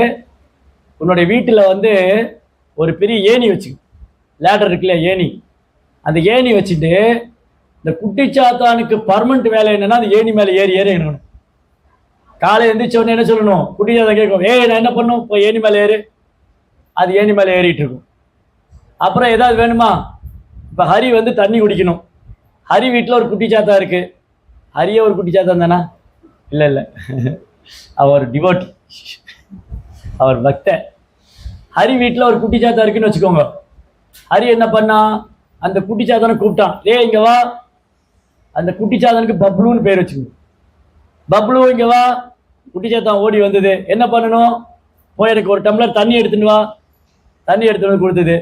உன்னுடைய வீட்டில் வந்து ஒரு பெரிய ஏணி வச்சு, லேடர் இருக்குல்ல ஏணி, அந்த ஏணி வச்சுட்டு இந்த குட்டிச்சாத்தானுக்கு பர்மனெண்ட் வேலை என்னன்னா அந்த ஏணி மேலே ஏறி இறங்கணும். காலை எழுந்திரிச்ச உடனே என்ன சொல்லணும், குட்டிச்சாத்தான் கேட்கும், நான் என்ன பண்ணும், இப்போ ஏணி மேலே ஏறு, அது ஏணி மேலே ஏறிட்டு இருக்கும். அப்புறம் ஏதாவது வேணுமா, இப்போ ஹரி வந்து தண்ணி குடிக்கணும், ஹரி வீட்டில் ஒரு குட்டிச்சாத்தா இருக்கு, ஹரியே ஒரு குட்டிச்சாத்தான் தானா? இல்லை அவர் டிவோட்டி, அவர் பக்த. ஹரி வீட்டில் ஒரு குட்டிச்சாத்தா இருக்குன்னு வச்சுக்கோங்க. ஹரி என்ன பண்ணா, அந்த குட்டிச்சாத்தானை கூப்பிட்டான், இங்க வா. அந்த குட்டிச்சாத்தனுக்கு பப்ளுன்னு பேர் வச்சுக்கணும். பப்ளு இங்க வா. குட்டிச்சாத்தான் ஓடி வந்தது. என்ன பண்ணணும், போய் எனக்கு ஒரு டம்ளர் தண்ணி எடுத்துன்னு வா. தண்ணி எடுத்துன்னு வந்து கொடுத்தது.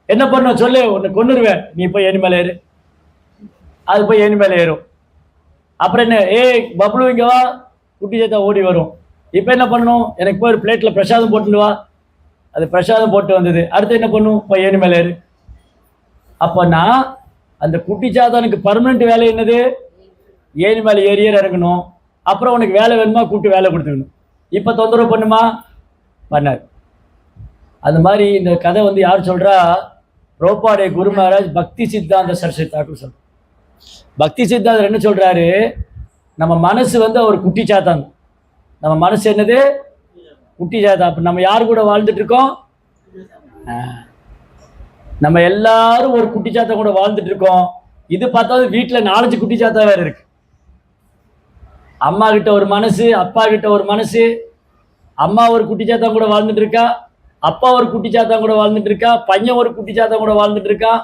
என்ன பண்ணும் சொல்லு, உன்னை கொன்னுருவேன், நீ போய் ஏணி மேலே ஏறு. அது போய் ஏணி மேலே ஏறும். அப்புறம் என்ன, பப்ளு இங்க வா. குட்டிச்சாத்தான் ஓடி வரும். இப்போ என்ன பண்ணணும், எனக்கு போய் ஒரு பிளேட்டில் பிரசாதம் போட்டுன்னு வா. அது பிரசாதம் போட்டு வந்தது. அடுத்து என்ன பண்ணும், போய் ஏணி மேலே ஏறு. அப்போனா அந்த குட்டிச்சாத்தானுக்கு பர்மனெண்ட் வேலை என்னது, ஏணி மேலே ஏறி இறங்கணும். அப்புறம் உனக்கு வேலை வேணுமா, கூப்பிட்டு வேலை கொடுத்துக்கணும். இப்போ தொந்தரவு பண்ணுமா, பண்ணார். அது மாதிரி இந்த கதை வந்து யார் சொல்கிறா, ரோபாடே குரு மகாராஜ் பக்தி சித்தாந்த சரஸ்வதி தாக்கூர் சொல்ற. பக்தி சித்தாந்தர் என்ன சொல்கிறாரு, நம்ம மனசு வந்து ஒரு குட்டிச்சாத்தான். நம்ம மனசு என்னது, குட்டிச்சாத்தான். அப்போ நம்ம யார் கூட வாழ்ந்துட்டு இருக்கோம், நம்ம எல்லாரும் ஒரு குட்டிச்சாத்தா கூட வாழ்ந்துட்டு இருக்கோம். இது பார்த்தா வீட்டில் 4 குட்டிச்சாத்தா வேற இருக்கு. அம்மா கிட்ட ஒரு மனசு, அப்பா கிட்ட ஒரு மனசு. அம்மா ஒரு குட்டிச்சாத்தா கூட வாழ்ந்துட்டு இருக்கா, அப்பா ஒரு குட்டிச்சாத்தா கூட வாழ்ந்துட்டு இருக்கா, பையன் ஒரு குட்டிச்சாத்தா கூட வாழ்ந்துட்டு இருக்கான்,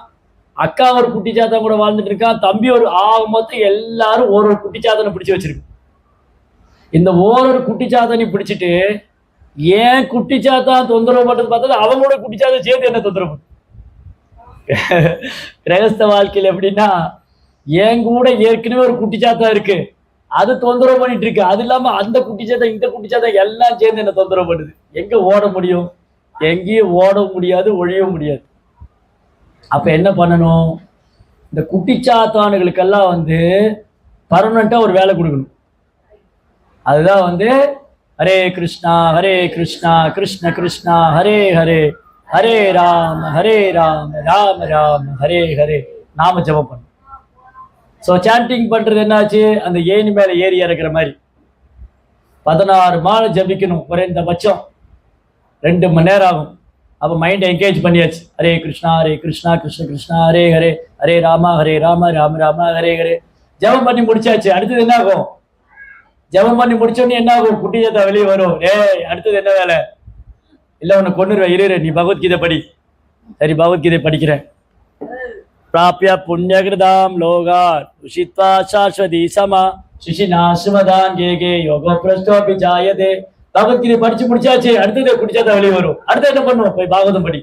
அக்கா ஒரு குட்டிச்சாத்தா கூட வாழ்ந்துட்டு இருக்கான், தம்பி ஒரு, மொத்தம் எல்லாரும் ஒரு குட்டிச்சாத்தனை பிடிச்சி வச்சிருக்கு. இந்த ஒரு குட்டிச்சாத்தனை பிடிச்சிட்டு ஏன் குட்டிச்சாத்தான் தொந்தரவு பண்றது பார்த்தா அவங்களோட குட்டிச்சாத்தை சேர்த்து என்ன தொந்தரவு பண்ணு. கிரகஸ்த வாழ்க்கையில் எப்படின்னா, என் கூட ஏற்கனவே ஒரு குட்டிச்சாத்தா இருக்கு, அது தொந்தரவு பண்ணிட்டு இருக்கு. அது இல்லாம அந்த குட்டிச்சாத்தா இந்த குட்டிச்சாத்தா எல்லாம் சேர்ந்து என்ன தொந்தரவு பண்ணுது. எங்க ஓட முடியும், எங்கேயும் ஓட முடியாது, ஒழியவும் முடியாது. அப்ப என்ன பண்ணணும், இந்த குட்டிச்சாத்தானுகளுக்கெல்லாம் வந்து பர்மனண்டா ஒரு வேலை கொடுக்கணும். அதுதான் வந்து ஹரே கிருஷ்ணா கிருஷ்ண கிருஷ்ணா ஹரே ஹரே, ஹரே ராம் ராம ராம ஹரே ஹரே நாம ஜபம் பண்ணும். ஸோ சாண்டிங் பண்றது என்னாச்சு, அந்த ஏணி மேலே ஏறி இறக்குற மாதிரி 16 மாலை ஜபிக்கணும். குறைந்தபட்சம் 2 மணி நேரம் ஆகும். அப்போ மைண்டை என்கேஜ் பண்ணியாச்சு. ஹரே கிருஷ்ணா கிருஷ்ண கிருஷ்ணா ஹரே ஹரே, ஹரே ராம ராம ராம ஹரே ஹரே. ஜபம் பண்ணி முடிச்சாச்சு. அடுத்தது என்ன ஆகும், ஜபம் பண்ணி முடிச்சோடனே என்ன ஆகும், குட்டிச்சாத்தா வெளியே வரும். அடுத்தது என்ன வேலை, இல்லை உன்னை கொன்னுருவேன், இரு நீ பகவத்கீதை படி. சரி பகவத்கீதை படிக்கிறேன். பிராபிய புண்ணியகிருதாம் லோகாத் உஷித்வா சாஸ்வதி சமா சுஷினா சுமதான் கே யோகோ பிரஸ்டோபி ஜாயதே. பகவத்கீதை படிச்சு முடிச்சாச்சு. அடுத்தது குட்டிச்சாத்தா வெளியே வரும். அடுத்து என்ன பண்ணுவோம், போய் பாகவதம் படி.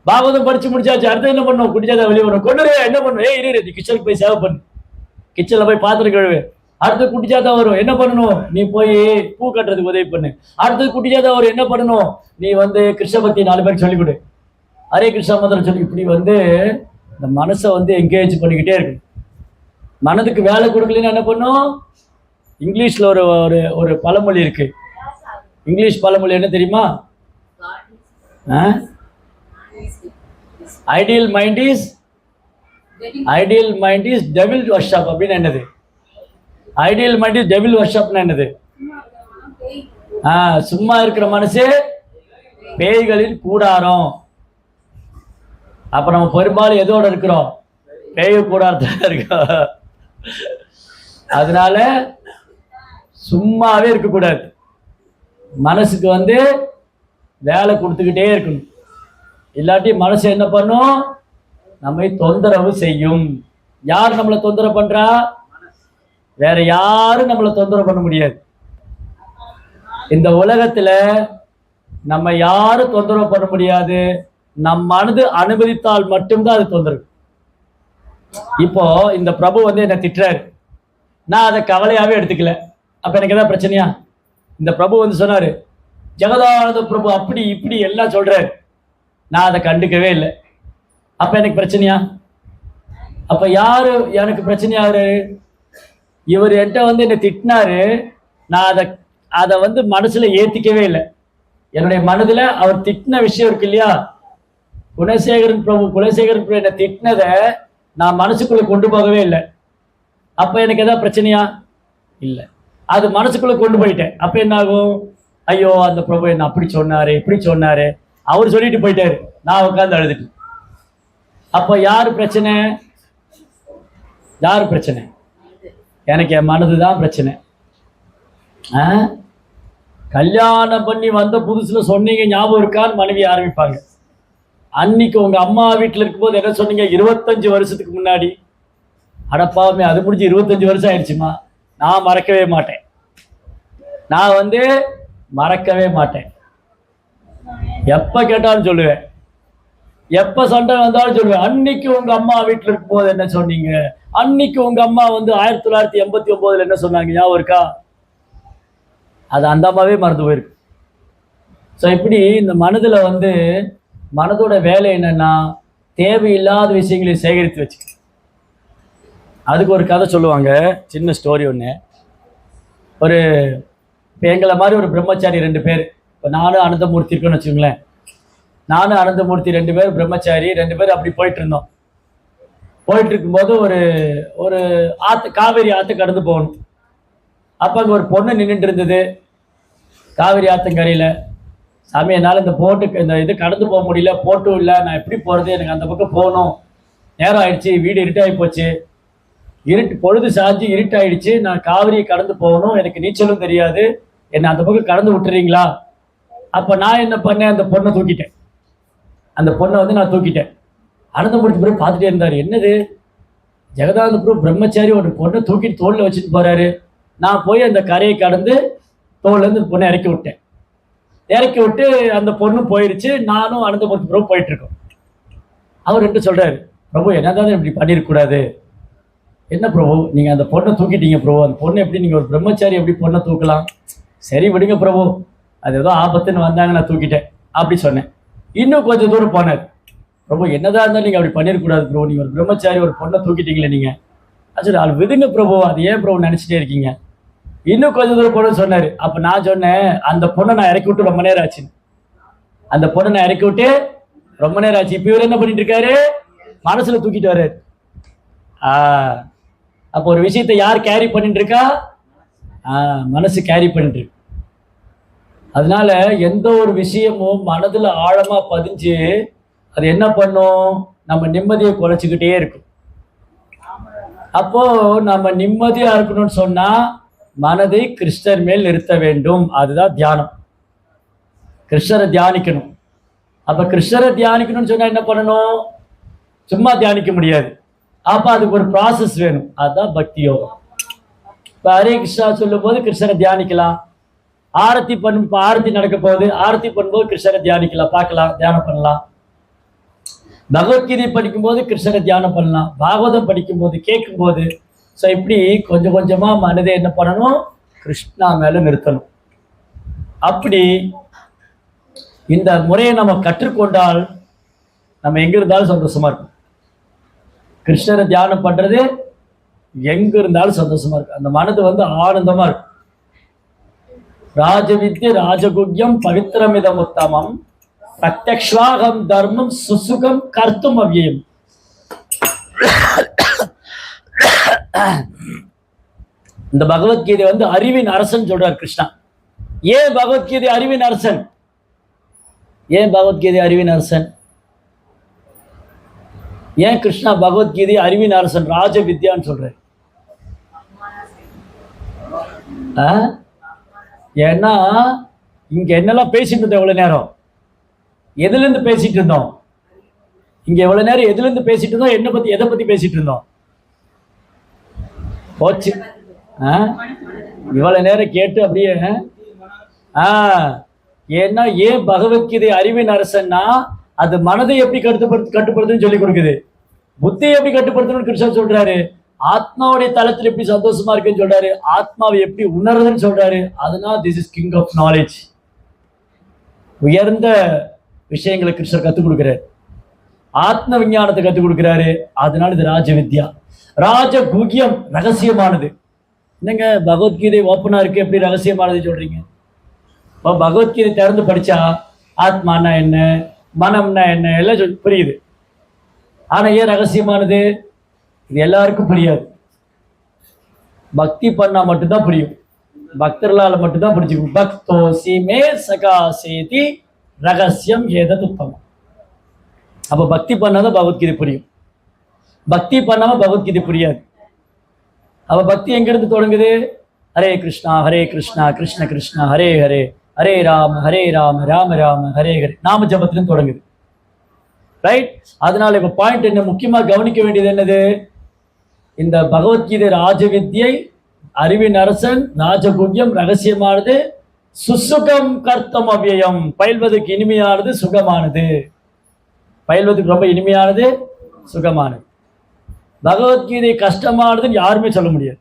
பாகவதம் படிச்சு முடிச்சாச்சு. அடுத்து என்ன பண்ணுவோம், குட்டிச்சாத்தா வெளியே வரும். கொன்னுருவே, என்ன பண்ணுவோம், இரு நீ கிச்சனுக்கு போய் சேவை பண்ணு, கிச்சன்ல போய் பாத்திரம் கழுவு. அடுத்து குட்டிச்சாத்தா வரும். என்ன பண்ணணும், நீ போய் பூ கட்டுறதுக்கு உதவி பண்ணு. அடுத்தது குட்டிச்சாத்தா வரும். என்ன பண்ணணும், நீ வந்து கிருஷ்ண பக்தி 4 பேருக்கு சொல்லிக் கொடு, ஹரே கிருஷ்ணா மந்திரம் சொல்லி. இப்படி வந்து இந்த மனசை வந்து என்கேஜ் பண்ணிக்கிட்டே இருக்கு. மனதுக்கு வேலை கொடுக்கலன்னு என்ன பண்ணும், இங்கிலீஷ்ல ஒரு ஒரு பழமொழி இருக்கு. இங்கிலீஷ் பழமொழி என்ன தெரியுமா, ideal mind is devil worship அப்படின்னு. என்னது ஐடியல் மைண்ட் இஸ் டெவில் வர்ஷிப்னா என்னது, சும்மா இருக்கிற மனசு பேய்களின் கூடாரம். அப்ப நம்ம பெரும்பாலும் எதோட இருக்கிறோம், பேய் கூடாரத்துல இருக்கோம். அதனால சும்மாவே இருக்கக்கூடாது. மனசுக்கு வந்து வேலை கொடுத்துக்கிட்டே இருக்கணும். இல்லாட்டி மனசு என்ன பண்ணும், நம்மை தொந்தரவு செய்யும். யார் நம்மளை தொந்தரவு பண்றா? வேற யாரும் நம்மளை தொந்தரவு பண்ண முடியாது. இந்த உலகத்துல நம்ம யாரும் தொந்தரவு பண்ண முடியாது. நம் மனது அனுமதித்தால் மட்டும்தான் அது தொந்தரவு. இப்போ இந்த பிரபு வந்து என்னை திட்டுறாரு, நான் அதை கவலையாவே எடுத்துக்கல. அப்ப எனக்கு ஏதாவது பிரச்சனையா? இந்த பிரபு வந்து சொன்னாரு, ஜெகதானந்த பிரபு அப்படி இப்படி எல்லாம் சொல்றாரு, நான் அதை கண்டுக்கவே இல்லை. அப்ப எனக்கு பிரச்சனையா? அப்ப யாரு எனக்கு பிரச்சனையாரு? இவர் என்கிட்ட வந்து என்னை திட்டினாரு, நான் அதை வந்து மனசுல ஏத்திக்கவே இல்லை. என்னுடைய மனதுல அவர் திட்டின விஷயம் இருக்கு இல்லையா, குணசேகரன் பிரபு என்னை திட்டினதை நான் மனசுக்குள்ள கொண்டு போகவே இல்லை. அப்ப எனக்கு ஏதாவது பிரச்சனையா? இல்லை. அது மனசுக்குள்ள கொண்டு போயிட்டேன். அப்ப என்ன ஆகும்? ஐயோ அந்த பிரபு என்ன அப்படி சொன்னாரு இப்படி சொன்னாரு, அவர் சொல்லிட்டு போயிட்டாரு, நான் உட்காந்து அழுதுட்டு. அப்ப யாரு பிரச்சனை? யாரு பிரச்சனை? எனக்கு என் மனதுதான் பிரச்சனை. கல்யாணம் பண்ணி வந்த புதுசுல சொன்னீங்க, ஞாபகம் இருக்கான்னு மனைவி ஆரம்பிப்பாங்க. அன்னைக்கு உங்க அம்மா வீட்டுல இருக்கும்போது என்ன சொன்னீங்க? 25 வருஷத்துக்கு முன்னாடி. அடப்பாவுமே, அது முடிஞ்சு 25 வருஷம் ஆயிடுச்சுமா. நான் மறக்கவே மாட்டேன். நான் வந்து மறக்கவே மாட்டேன். எப்ப கேட்டாலும் சொல்லுவேன், எப்ப சண்டை வந்தாலும் சொல்லுவேன், அன்னைக்கு உங்க அம்மா வீட்டுல இருக்கும்போது என்ன சொன்னீங்க, அன்னைக்கு உங்க அம்மா வந்து 1989 என்ன சொன்னாங்க, ஞாபகம் இருக்கா? அது அந்த அம்மாவே மறந்து போயிருக்கு. ஸோ இப்படி இந்த மனதுல வந்து மனதோட வேலை என்னன்னா, தேவையில்லாத விஷயங்களை சேகரித்து வச்சுக்க. அதுக்கு ஒரு கதை சொல்லுவாங்க, சின்ன ஸ்டோரி ஒன்று. ஒரு இப்போ எங்களை மாதிரி ஒரு பிரம்மச்சாரி 2 பேர், இப்போ நானும் அனந்தமூர்த்தி இருக்கோன்னு வச்சுக்கோங்களேன். நானும் அனந்தமூர்த்தி 2 பேர் பிரம்மச்சாரி 2 பேர் அப்படி போயிட்டு இருந்தோம். போயிட்டு இருக்கும்போது ஒரு காவேரி ஆற்று கடந்து போகணும். அப்போ அங்கே ஒரு பொண்ணு நின்றுட்டு இருந்தது காவேரி ஆற்றங்கரையில். சாமி, என்னால் இந்த இது கடந்து போக முடியல, போட்டும் இல்லை, நான் எப்படி போகிறது, எனக்கு அந்த பக்கம் போகணும், நேரம் ஆயிடுச்சு, வீடு இருட்டாகி போச்சு, பொழுது சாஞ்சு இருட்டாயிடுச்சு, நான் காவிரியை கடந்து போகணும், எனக்கு நீச்சலும் தெரியாது, என்னை அந்த பக்கம் கடந்து விட்டுறீங்களா? அப்போ நான் என்ன பண்ணேன், அந்த பொண்ணை தூக்கிட்டேன். அந்த பொண்ணை வந்து நான் தூக்கிட்டேன். அனந்தமூர்த்தி பிறகு பார்த்துட்டே இருந்தார், என்னது ஜெகதானந்த பிரபு பிரம்மச்சாரி ஒரு பொண்ணை தூக்கிட்டு தோளில் வச்சுட்டு போறாரு. நான் போய் அந்த கரையை கடந்து தோல்லேருந்து அந்த பொண்ணை இறக்கி விட்டேன். இறக்கி விட்டு அந்த பொண்ணு போயிடுச்சு, நானும் அனந்தமூர்த்தி பிரபு போயிட்டு இருக்கோம். அவர் என்ன சொல்றாரு, பிரபு என்னதான் இப்படி பண்ணிருக்கூடாது. என்ன பிரபு, நீங்க அந்த பொண்ணை தூக்கிட்டீங்க பிரபு, அந்த பொண்ணை எப்படி நீங்க ஒரு பிரம்மச்சாரி எப்படி பொண்ணை தூக்கலாம்? சரி விடுங்க பிரபு, அது ஏதோ ஆபத்துன்னு வந்தாங்க, நான் தூக்கிட்டேன் அப்படி சொன்னேன். இன்னும் கொஞ்சம் தூரம் போனார். பிரபு என்னதான் இருந்தாலும் நீங்க அப்படி பண்ணிருக்கூடாது பிரபு, நீங்க ஒரு பிரம்மச்சாரி ஒரு பொண்ணை தூக்கிட்டீங்களே நீங்க. சரி அது விடுங்க பிரபு, அது ஏன் பிரபு நினைச்சிட்டே இருக்கீங்க? இன்னும் கொஞ்சம் தூரம் போன சொன்னாரு. அப்ப நான் சொன்னேன், அந்த பொண்ணை நான் இறக்கி விட்டு ரொம்ப நேரம் ஆச்சு. அந்த பொண்ணை நான் இறக்கி விட்டு ரொம்ப நேரம் ஆச்சு. இப்ப இவர் என்ன பண்ணிட்டு இருக்காரு, மனசுல தூக்கிட்டு வர்றாரு. அப்போ ஒரு விஷயத்தை யார் கேரி பண்ணிட்டு இருக்கா? மனசு கேரி பண்ணிட்டு இருக்கு. அதனால எந்த ஒரு விஷயமும் மனதுல ஆழமா பதிஞ்சு அது என்ன பண்ணும், நம்ம நிம்மதியை குறைச்சிக்கிட்டே இருக்கும். அப்போ நம்ம நிம்மதியா இருக்கணும்னு சொன்னா மனதை கிருஷ்ணர் மேல் நிறுத்த வேண்டும். அதுதான் தியானம். கிருஷ்ணரை தியானிக்கணும். அப்ப கிருஷ்ணரை தியானிக்கணும்னு சொன்னா என்ன பண்ணணும்? சும்மா தியானிக்க முடியாது. அப்ப அதுக்கு ஒரு ப்ராசஸ் வேணும். அதுதான் பக்தி யோகம். இப்ப ஹரே கிருஷ்ணா சொல்லும் போது கிருஷ்ணரை தியானிக்கலாம். ஆரத்தி நடக்க போகுது, ஆரத்தி பண்ணும்போது கிருஷ்ணரை தியானிக்கலாம், பார்க்கலாம், தியானம் பண்ணலாம். பகவத்கீதை படிக்கும்போது கிருஷ்ணரை தியானம் பண்ணலாம். பாகவதம் படிக்கும்போது, கேட்கும்போது. ஸோ இப்படி கொஞ்சம் கொஞ்சமா மனதை என்ன பண்ணணும், கிருஷ்ணா மேல நிறுத்தணும். அப்படி இந்த முறையை நம்ம கற்றுக்கொண்டால் நம்ம எங்க இருந்தாலும் சந்தோஷமா இருக்கும். கிருஷ்ணரை தியானம் பண்றது எங்க இருந்தாலும் சந்தோஷமா இருக்கு. அந்த மனது வந்து ஆனந்தமா இருக்கும். ராஜவித்ய ராஜகுக்யம் பவித்திரமிதம் உத்தமம் பிரத்யக்ஷ்வாகம் தர்மம் சுசுகம் கர்த்தும் அவ்வியம். இந்த பகவத்கீதை வந்து அறிவின் அரசன் சொல்றார் கிருஷ்ணா. ஏன் பகவத்கீதை அறிவின் அரசன்? ஏன் பகவத்கீதை அறிவின் அரசன்? ஏன் கிருஷ்ணா பகவத்கீதை அறிவின் அரசன் ராஜ வித்யான்னு சொல்றாரு? ஏன்னா இங்க என்னெல்லாம் பேசிட்டு இருந்தோம், எவ்வளவு நேரம் எதுல இருந்து பேசிட்டு இருந்தோம்? இங்க எவ்வளவு நேரம் எதுல இருந்து பேசிட்டு இருந்தோம், என்ன பத்தி எதை பத்தி பேசிட்டு இருந்தோம்? போச்சு. இவ்வளவு நேரம் கேட்டு அப்படியே ஏன்னா ஏன் பகவத்கீதை அறிவின் அரசன்னா அது மனதை எப்படி கட்டுப்படுத்துன்னு சொல்லி கொடுக்குது. புத்தியை எப்படி கட்டுப்படுத்தணும்னு கிருஷ்ணர் சொல்றாரு. ஆத்மாவுடைய தளத்தில் எப்படி சந்தோஷமா இருக்குன்னு சொல்றாரு. ஆத்மாவை எப்படி உணர்றதுன்னு சொல்றாரு. அதனால this is king of knowledge. உயர்ந்த விஷயங்களை கிருஷ்ணர் கத்துக் கொடுக்கிறாரு. ஆத்ம விஞ்ஞானத்தை கத்துக் கொடுக்கிறாரு. அதனால இது ராஜ வித்யா. ராஜ குகியம் ரகசியமானது. என்னங்க பகவத்கீதை ஓப்பனா இருக்கு, எப்படி ரகசியமானது சொல்றீங்க? இப்போ பகவத்கீதை திறந்து படிச்சா ஆத்மானா என்ன, மனம்னா என்ன எல்லாம் புரியுது. ஆனா ஏன் ரகசியமானது? இது எல்லாருக்கும் புரியாது. பக்தி பண்ணா மட்டும்தான் புரியும். பக்தர்களால மட்டும்தான் புரிஞ்சுக்கணும். பக்தோ சீமே சகாசேதி ரகசியம் ஏதது உத்தமம். அப்ப பக்தி பண்ணாதான் பகவத்கீதை புரியும். பக்தி பண்ணாம பகவத்கீதை புரியாது. அப்ப பக்தி எங்க இருந்து தொடங்குது? ஹரே கிருஷ்ணா கிருஷ்ண கிருஷ்ணா ஹரே ஹரே, ஹரே ராம ராம ராம ஹரே ஹரே, நாம ஜபத்திலும் தொடங்குது. ரைட்? அதனால இப்ப பாயிண்ட் என்ன முக்கியமா கவனிக்க வேண்டியது என்னது? இந்த பகவத்கீதை ராஜவித்யை, அறிவின் அரசன், ராஜகுக்கியம் ரகசியமானது, சுசுகம் கர்த்தம் அவ்யயம், பயில்வதற்கு இனிமையானது, சுகமானது. பயில்வதற்கு ரொம்ப இனிமையானது, சுகமானது. பகவத்கீதை கஷ்டமானதுன்னு யாருமே சொல்ல முடியாது.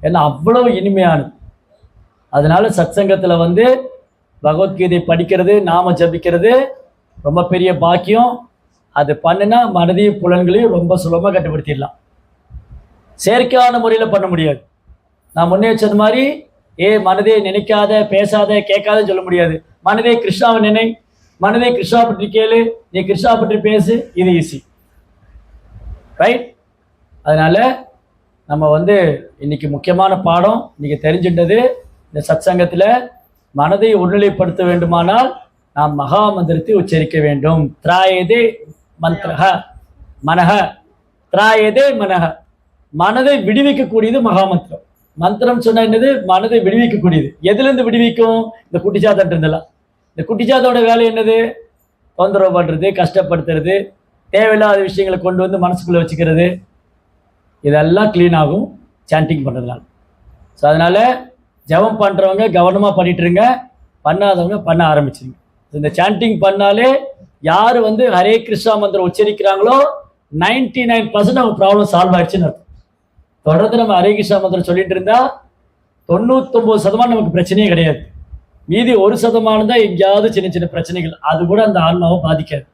ஏன்னா அவ்வளவு இனிமையானது. அதனால சத்சங்கத்துல பகவத்கீதை படிக்கிறது, நாம ஜபிக்கிறது ரொம்ப பெரிய பாக்கியம். அது பண்ணுனா மனதையும் புலன்களையும் ரொம்ப சுலபமா கட்டுப்படுத்திடலாம். செயற்கையான முறையில பண்ண முடியாது. நான் முன்னே சொன்ன மாதிரி மனதை நினைக்காத, பேசாத, கேட்காத சொல்ல முடியாது. மனதை கிருஷ்ணாவை நினை, மனதை கிருஷ்ணா பற்றி கேளு, நீ கிருஷ்ணா பற்றி பேசு, இது ஈஸி. ரைட்? அதனால நம்ம இன்னைக்கு முக்கியமான பாடம் இன்னைக்கு தெரிஞ்சின்றது. இந்த சத்சங்கத்துல மனதை ஒருநிலைப்படுத்த வேண்டுமானால் நாம் மகா மந்திரத்தை உச்சரிக்க வேண்டும். திராயதே மந்திரஹ மனஹ, திராயதே மனஹ, மனதை விடுவிக்கக்கூடியது மகா மந்திரம். மந்திரம் சொன்னா என்னது? மனதை விடுவிக்கக்கூடியது. எதுல இருந்து விடுவிக்கும்? இந்த குட்டிச்சாத்தன் இருந்தலாம். இந்த குட்டிச்சாத்தோட வேலை என்னது? தொந்தரவு பண்றது, கஷ்டப்படுத்துறது, தேவையில்லாத விஷயங்களை கொண்டு மனசுக்குள்ள வச்சுக்கிறது. இதெல்லாம் கிளீன் ஆகும் சாண்டிங் பண்ணுறதுனால. ஸோ அதனால ஜபம் பண்ணுறவங்க கவனமாக பண்ணிட்டு இருங்க, பண்ணாதவங்க பண்ண ஆரம்பிச்சிருங்க. இந்த சாண்டிங் பண்ணாலே யார் ஹரே கிருஷ்ணா மந்திரம் உச்சரிக்கிறாங்களோ 99% அவங்க ப்ராப்ளம் சால்வ் ஆயிடுச்சுன்னு அர்த்தம். தொடர்ந்து நம்ம ஹரே கிருஷ்ணா மந்திரம் சொல்லிட்டு இருந்தா 99% நமக்கு பிரச்சனையே கிடையாது. மீதி 1% தான் எங்கேயாவது சின்ன சின்ன பிரச்சனைகள், அது கூட அந்த ஆன்மாவை பாதிக்காது.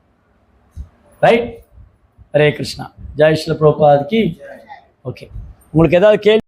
ரைட்? ஹரே கிருஷ்ணா. ஜெய் ஸ்ரீல பிரபுபாத் கி. ஓகே, உங்களுக்கு ஏதாவது கேள்வி?